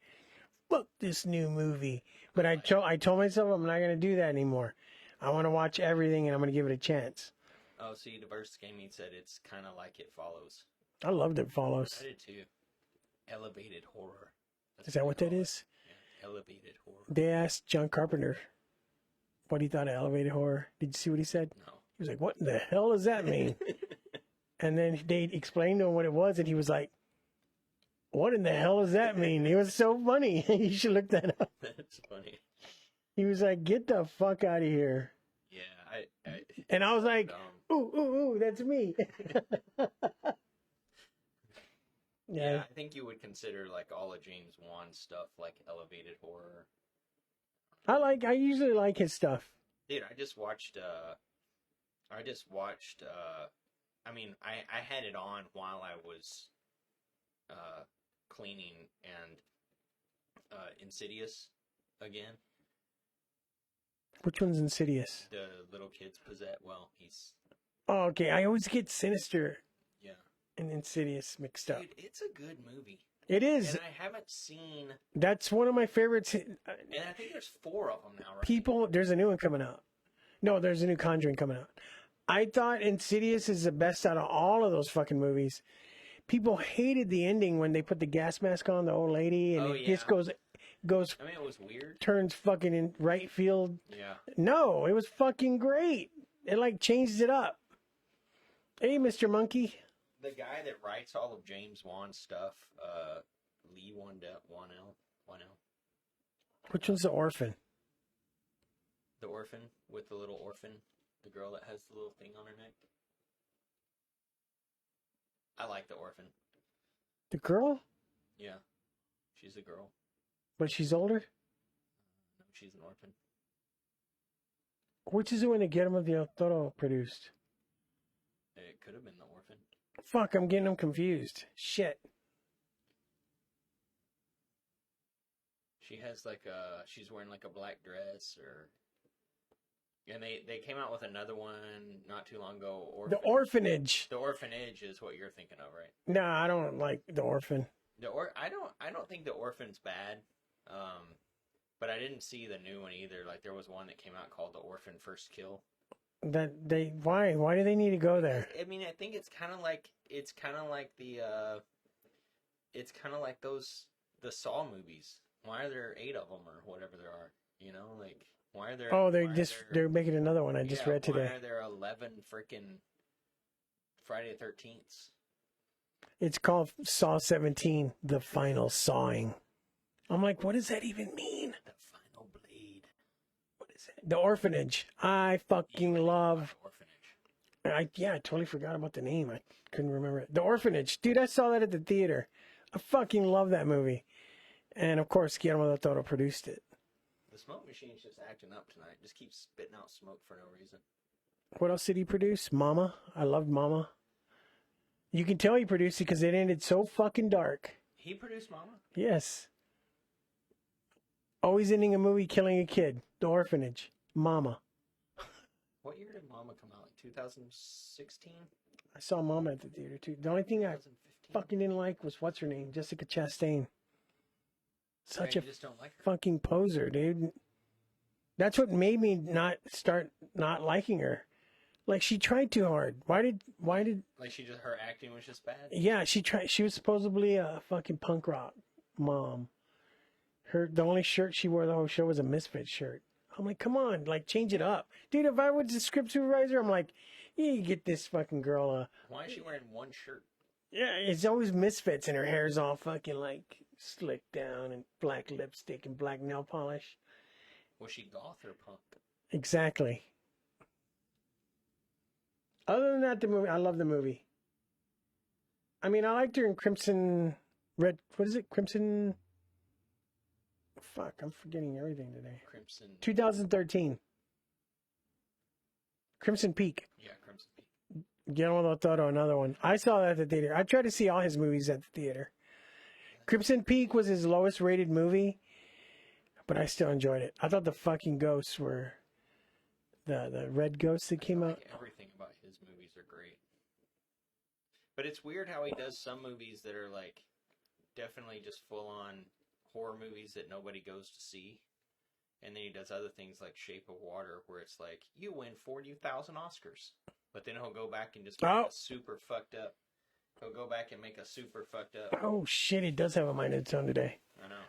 fuck this new movie. But I told myself I'm not going to do that anymore. I want to watch everything, and I'm going to give it a chance. Oh, see, Diverse Gaming said it's kind of like It Follows. I loved It Follows. I did too. Elevated horror. Is that what that is? Yeah, elevated horror. They asked John Carpenter what he thought of elevated horror. Did you see what he said? No. He was like, what in the hell does that mean? And then they explained to him what it was, and he was like, what in the hell does that mean? It was so funny. You should look that up. That's funny. He was like, get the fuck out of here. Yeah. And I was like, ooh, that's me. Yeah, I think you would consider like all of James Wan's stuff like elevated horror. I usually like his stuff. Dude, I just watched I mean, I had it on while I was cleaning and Insidious again. Which one's Insidious? The little kid's possessed. Well, he's... Oh, okay. I always get Sinister and Insidious mixed up. Dude, it's a good movie. It is. And I haven't seen... That's one of my favorites. And I think there's 4 of them now, right? There's a new one coming out. No, there's a new Conjuring coming out. I thought Insidious is the best out of all of those fucking movies. People hated the ending when they put the gas mask on the old lady and it just goes. I mean, it was weird. Turns fucking in right field. Yeah. No, it was fucking great. It like changes it up. Hey, Mr. Monkey. The guy that writes all of James Wan's stuff, Lee Wanell. Which one's the orphan? The orphan with the little orphan, the girl that has the little thing on her neck. I like the orphan. The girl? Yeah, she's a girl. But she's older? No, she's an orphan. Which is the one that Guillermo del Toro produced? It could have been the orphan. Fuck, I'm getting them confused. Shit. She has like she's wearing like a black dress and they came out with another one not too long ago. The Orphanage. The Orphanage is what you're thinking of, right? No, I don't like The Orphan. I don't think The Orphan's bad. But I didn't see the new one either. Like there was one that came out called The Orphan First Kill. Why do they need to go there? I mean, I think it's kind of like the Saw movies. Why are there 8 of them or whatever there are? You know, like why are there? Oh, they're making another one. I just read today. Why are there 11 freaking Friday the 13th? It's called Saw 17: The Final Sawing. I'm like, what does that even mean? The Final Blade. What is it? The Orphanage. I fucking love. Orphanage. I totally forgot about the name. I couldn't remember it. The Orphanage. Dude, I saw that at the theater. I fucking love that movie. And of course, Guillermo del Toro produced it. The smoke machine's just acting up tonight. Just keeps spitting out smoke for no reason. What else did he produce? Mama. I loved Mama. You can tell he produced it because it ended so fucking dark. He produced Mama? Yes. Always ending a movie killing a kid. The Orphanage. Mama. What year did Mama come out? Like 2016? I saw Mama at the theater too. The only thing I fucking didn't like was what's her name? Jessica Chastain. Such a fucking poser, dude. That's what made me start not liking her. Like she tried too hard. Why did like her acting was just bad? Yeah, she was supposedly a fucking punk rock mom. The only shirt she wore the whole show was a Misfit shirt. I'm like, come on, like change it up. Dude, if I was the script supervisor, I'm like, yeah, you get this fucking girl why is she wearing one shirt? Yeah, it's always Misfits and her hair's all fucking like slicked down and black lipstick and black nail polish. Was she goth or punk? Exactly. Other than that, the movie, I love the movie. I mean, I liked her in Crimson Red. What is it? Crimson. Fuck, I'm forgetting everything today. Crimson. 2013. Crimson Peak. Yeah, Crimson Peak. Guillermo del Toro, another one. I saw that at the theater. I tried to see all his movies at the theater. Crimson Peak was his lowest rated movie, but I still enjoyed it. I thought the fucking ghosts were the red ghosts that came out. Everything about his movies are great. But it's weird how he does some movies that are like definitely just full on horror movies that nobody goes to see. And then he does other things like Shape of Water where it's like, you win 40,000 Oscars. But then he'll go back and just make a super fucked up. He'll go back and make a super fucked up. Oh shit, he does have a mind of its own today. I know.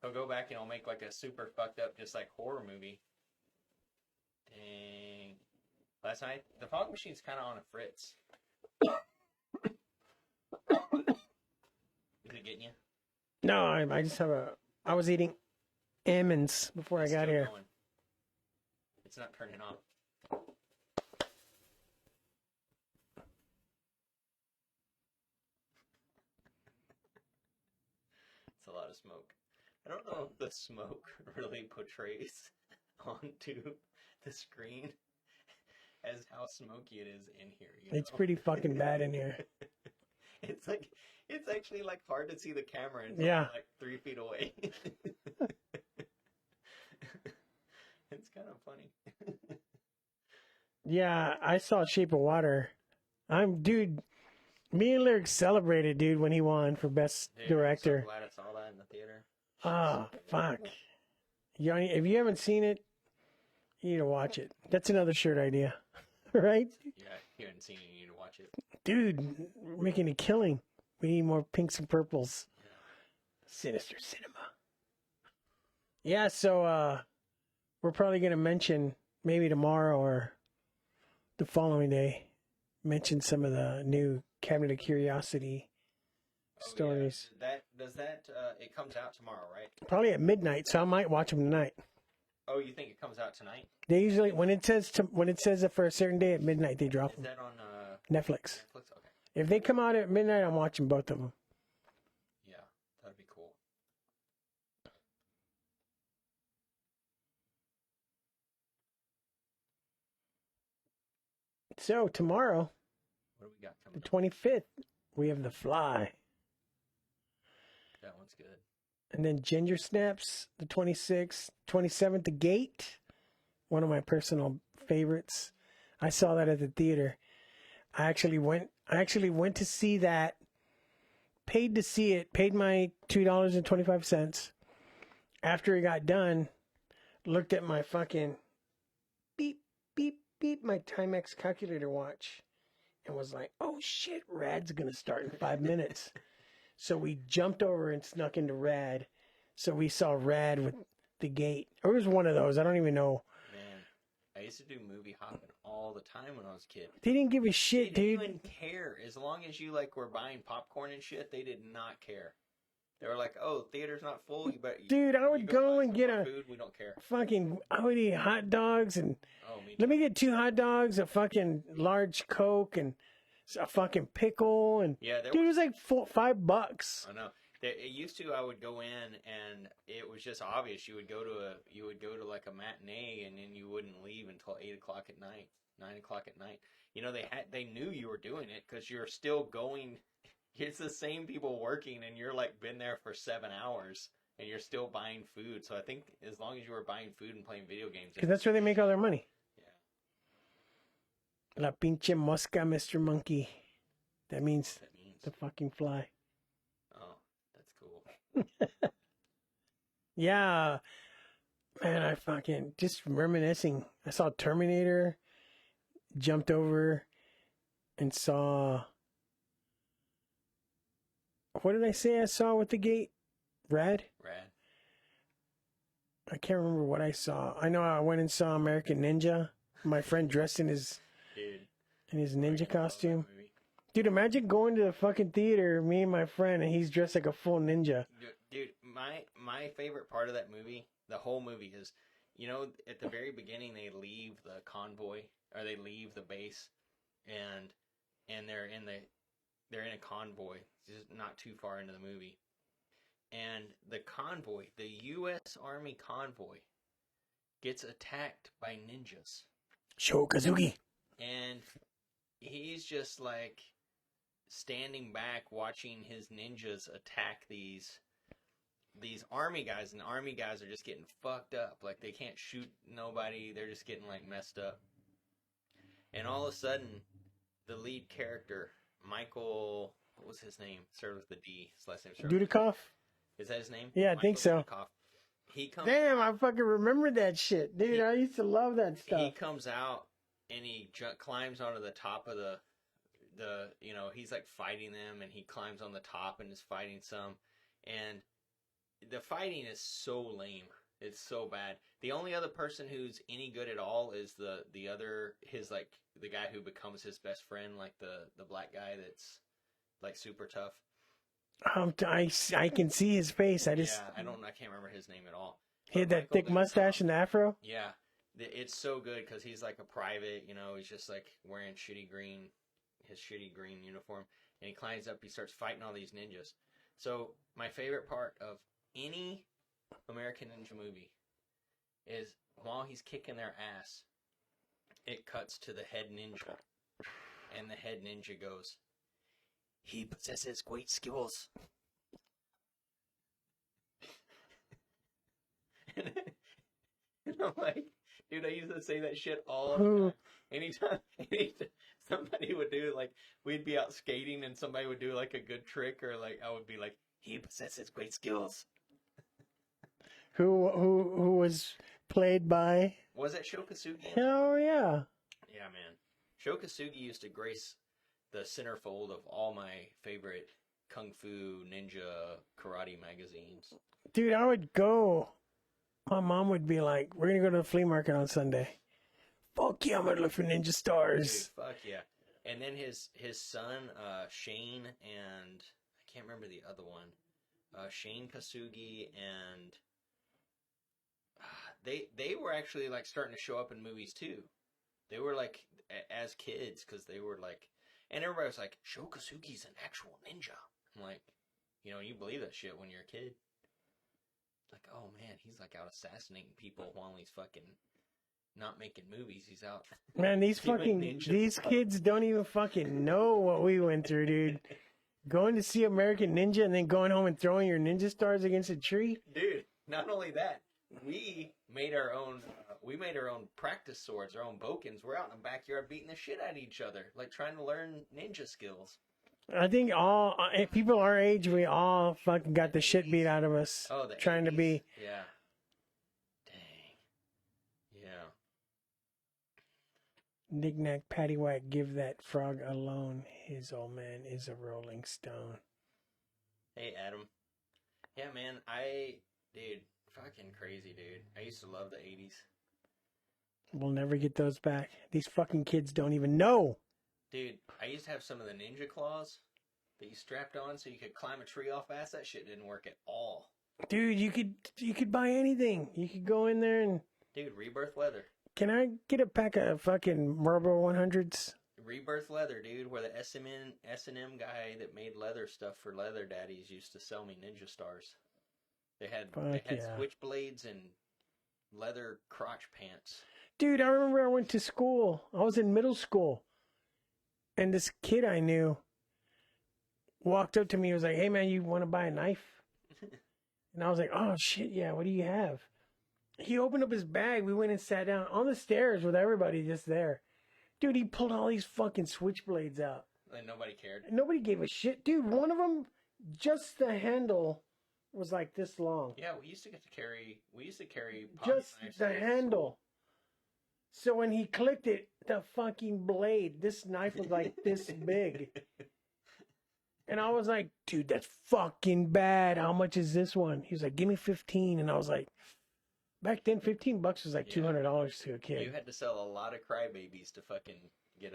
He'll go back and he'll make like a super fucked up just like horror movie. Dang. Last night, the fog machine's kind of on a fritz. Is it getting you? No, I just have I was eating almonds before I got here. Going. It's not turning off. It's a lot of smoke. I don't know if the smoke really portrays onto the screen as how smoky it is in here. It's pretty fucking bad in here. It's actually like hard to see the camera. It's like 3 feet away. It's kind of funny. Yeah, I saw Shape of Water. Dude, me and Lyric celebrated, dude, when he won for Best Director. I'm so glad I saw that in the theater. Oh, fuck. If you haven't seen it, You need to watch it. That's another shirt idea, right? Yeah, you haven't seen it. You need to watch it. Dude, we're making a killing. We need more pinks and purples. Yeah. Sinister Cinema. Yeah, so we're probably going to mention maybe tomorrow or the following day, mention some of the new Cabinet of Curiosity stories. Yeah. It comes out tomorrow, right? Probably at midnight, so I might watch them tonight. Oh, you think it comes out tonight? They usually when it says for a certain day at midnight, they drop them. Is that on Netflix. Netflix? Okay. If they come out at midnight, I'm watching both of them. Yeah, that'd be cool. So tomorrow, What do we got the coming? 25th, we have The Fly. That one's good. And then Ginger Snaps, the 26th. 27th, The Gate. One of my personal favorites. I saw that at the theater. I actually went to see that. Paid to see it. Paid my $2.25. After it got done, looked at my fucking beep, beep, beep, my Timex calculator watch. And was like, oh shit, Rad's going to start in 5 minutes. So we jumped over and snuck into Rad. So we saw Rad with The Gate. Or it was one of those. I don't even know. Man, I used to do movie hopping all the time when I was a kid. They didn't give a shit, They dude. didn't even care. As long as you were buying popcorn and shit, they did not care. They were like, "Oh, theater's not full. You better." Dude, I would go and get a food. We don't care. I would eat hot dogs and Oh, me too. let me get 2 hot dogs, a fucking large Coke, and a fucking pickle. And Yeah, dude, it was like $5. I know. It used to. I would go in, and it was just obvious. You would go to like a matinee, and then you wouldn't leave until 8 o'clock at night, 9 o'clock at night. You know, they knew you were doing it because you're still going. It's the same people working, and you're been there for 7 hours, and you're still buying food. So I think as long as you were buying food and playing video games, Because that's where they make all their money. Yeah. La pinche mosca, Mr. Monkey. That means the fucking fly. Oh, that's cool. Yeah. Man, I fucking just reminiscing. I saw Terminator, jumped over and saw. What did I say I saw with The Gate? Rad? I can't remember what I saw. I know I went and saw American Ninja. My friend dressed in his ninja costume. Dude, imagine going to the fucking theater, me and my friend, and he's dressed like a full ninja. Dude, my favorite part of that movie, the whole movie, is, at the very beginning they leave the convoy, or they leave the base, and they're in a convoy, just not too far into the movie. And the convoy, the U.S. Army convoy, gets attacked by ninjas. Shokazuki. And he's just standing back watching his ninjas attack these army guys. And the army guys are just getting fucked up. They can't shoot nobody. They're just getting messed up. And all of a sudden, the lead character, Michael, what was his name? Started with the D. His last name started with Dudikoff? Is that his name? Yeah, I think so. Dudikoff. He comes. Damn, I fucking remember that shit. Dude, I used to love that stuff. He comes out and he climbs onto the top of the he's fighting them, and he climbs on the top and is fighting some. And the fighting is so lame. It's so bad. The only other person who's any good at all is the guy who becomes his best friend, the black guy that's super tough. I can see his face. I can't remember his name at all. He had that thick mustache and the afro. Yeah, it's so good because he's a private. He's just wearing his shitty green uniform, and he climbs up. He starts fighting all these ninjas. So my favorite part of any American Ninja movie is while he's kicking their ass, it cuts to the head ninja, and the head ninja goes, "He possesses great skills." And I'm like, dude, I used to say that shit all the time. Anytime somebody would do we'd be out skating and somebody would do a good trick, or I would be like, "He possesses great skills." Who was Played by... Was it Shokasugi? Hell yeah. Yeah, man. Shokasugi used to grace the centerfold of all my favorite kung fu, ninja, karate magazines. Dude, I would go. My mom would be like, we're going to go to the flea market on Sunday. Fuck yeah, I'm going to look for ninja stars. Dude, fuck yeah. And then his son, Shane, and I can't remember the other one. Shane Kasugi, and they were actually like starting to show up in movies too. They were like as kids because they were like, and everybody was like, Shokasugi's an actual ninja. I'm like, you believe that shit when you're a kid. Like, oh man, he's like out assassinating people while he's fucking not making movies. He's out. Man, these kids don't even fucking know what we went through, dude. Going to see American Ninja and then going home and throwing your ninja stars against a tree. Dude, not only that, we made our own. We made our own practice swords, our own bokens. We're out in the backyard beating the shit out of each other, like trying to learn ninja skills. I think all people our age, we all fucking got the shit beat out of us. Oh, trying 80s. To be. Yeah. Dang. Yeah. Knick-knack, paddywhack, give that frog alone. His old man is a rolling stone. Hey, Adam. Yeah, man, dude, fucking crazy, dude. I used to love the 80s. We'll never get those back. These fucking kids don't even know. Dude, I used to have some of the ninja claws that you strapped on so you could climb a tree off fast. That shit didn't work at all. Dude, you could buy anything. You could go in there and... Dude, Rebirth leather. Can I get a pack of fucking Marlboro 100s? Rebirth leather, dude, where the S&M guy that made leather stuff for leather daddies used to sell me ninja stars. They had switchblades and leather crotch pants. Dude, I remember I went to school. I was in middle school. And this kid I knew walked up to me and was like, hey, man, you want to buy a knife? And I was like, oh, shit, yeah, what do you have? He opened up his bag. We went and sat down on the stairs with everybody just there. Dude, he pulled all these fucking switchblades out. And nobody cared. Nobody gave a shit. Dude, one of them, just the handle was like this long. Yeah, we used to carry just the handle. So when he clicked it, the fucking blade, this knife was like this big. And I was like, dude, that's fucking bad. How much is this one? He was like, give me 15. And I was like, back then, $15 was like $200 to a kid. You had to sell a lot of crybabies to fucking get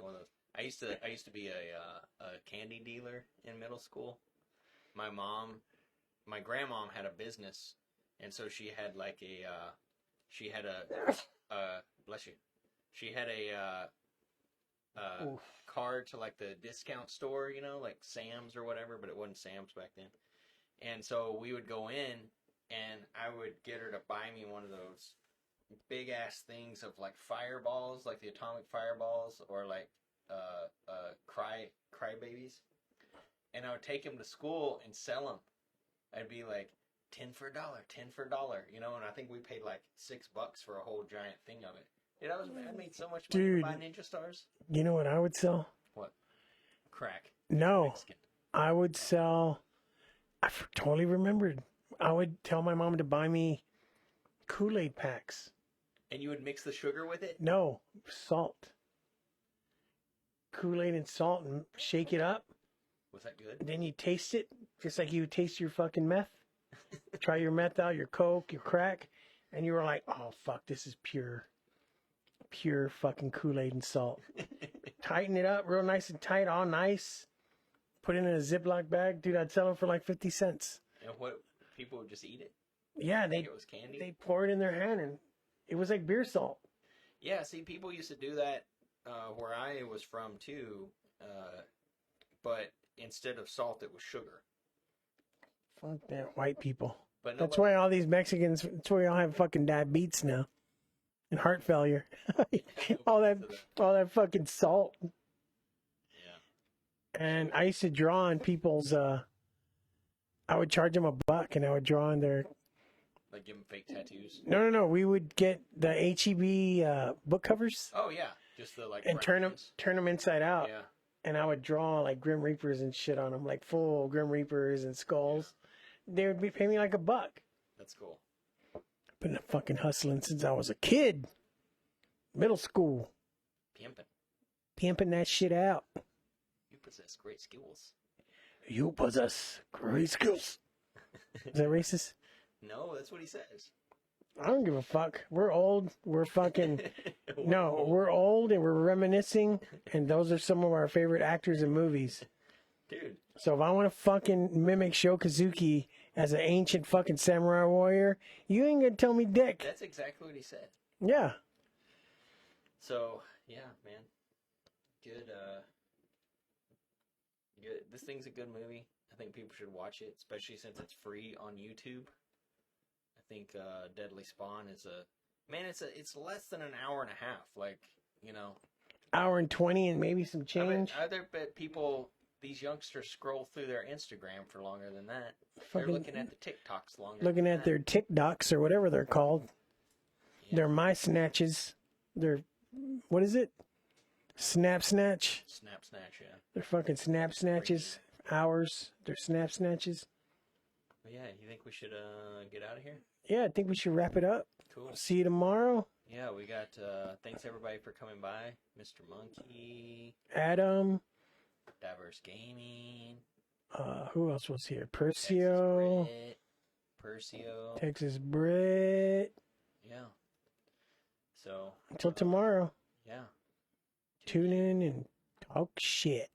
one of those. I used to be a candy dealer in middle school. My grandmom had a business, and so she had like bless you. She had a card to like the discount store, like Sam's or whatever, but it wasn't Sam's back then. And so we would go in, and I would get her to buy me one of those big ass things of like fireballs, like the atomic fireballs, or like cry babies. And I would take them to school and sell them. I'd be like 10 for $1, 10 for $1, and I think we paid like $6 for a whole giant thing of it. Dude, I made so much money to buy ninja stars. You know what I would sell? What? Crack. No. Mexican. I would sell, totally remembered. I would tell my mom to buy me Kool-Aid packs. And you would mix the sugar with it? No, salt. Kool-Aid and salt and shake it up. Was that good? Then you taste it, just like you would taste your fucking meth. Try your meth out, your coke, your crack. And you were like, oh, fuck, this is pure fucking Kool-Aid and salt. Tighten it up real nice and tight, all nice. Put it in a Ziploc bag. Dude, I'd sell them for like 50 cents. And what, people would just eat it? Yeah, it was candy? They pour it in their hand, and it was like beer salt. Yeah, see, people used to do that where I was from too, but instead of salt, it was sugar. Fuck that, white people. But that's why all these Mexicans, that's why we all have fucking diabetes now. And heart failure. all that fucking salt. Yeah. And I used to draw on people's, I would charge them $1 and I would draw on their... Like give them fake tattoos? No. We would get the HEB book covers. Oh, yeah. Just the like... And turn them inside out. Yeah. And I would draw like Grim Reapers and shit on them. Like full Grim Reapers and skulls. Yeah. They would pay me like $1. That's cool. Been fucking hustling since I was a kid. Middle school. Pimping. Pimping that shit out. You possess great skills. You possess great skills. Is that racist? No, that's what he says. I don't give a fuck. We're old. We're fucking... No, we're old and we're reminiscing. And those are some of our favorite actors in movies. Dude. So if I want to fucking mimic Shokazuki as an ancient fucking samurai warrior, you ain't gonna tell me dick. That's exactly what he said. Yeah. So, yeah, man. Good, good. This thing's a good movie. I think people should watch it, especially since it's free on YouTube. I think, Deadly Spawn is man, it's less than an hour and a half. Like, you know. Hour and 20 and maybe some change. I bet people, these youngsters scroll through their Instagram for longer than that. Fucking They're looking at the TikToks longer. Looking at their TikToks or whatever they're called. Yeah. They're my snatches. They're, what is it? Snap snatch. Snap snatch, yeah. They're fucking snap snatches. Hours. They're snap snatches. But yeah, you think we should get out of here? Yeah, I think we should wrap it up. Cool. See you tomorrow. Yeah, we got thanks everybody for coming by. Mr. Monkey, Adam. Diverse Gaming. Who else was here? Persio. Texas Brit. Yeah. So Until tomorrow. Yeah. Tune in and talk shit.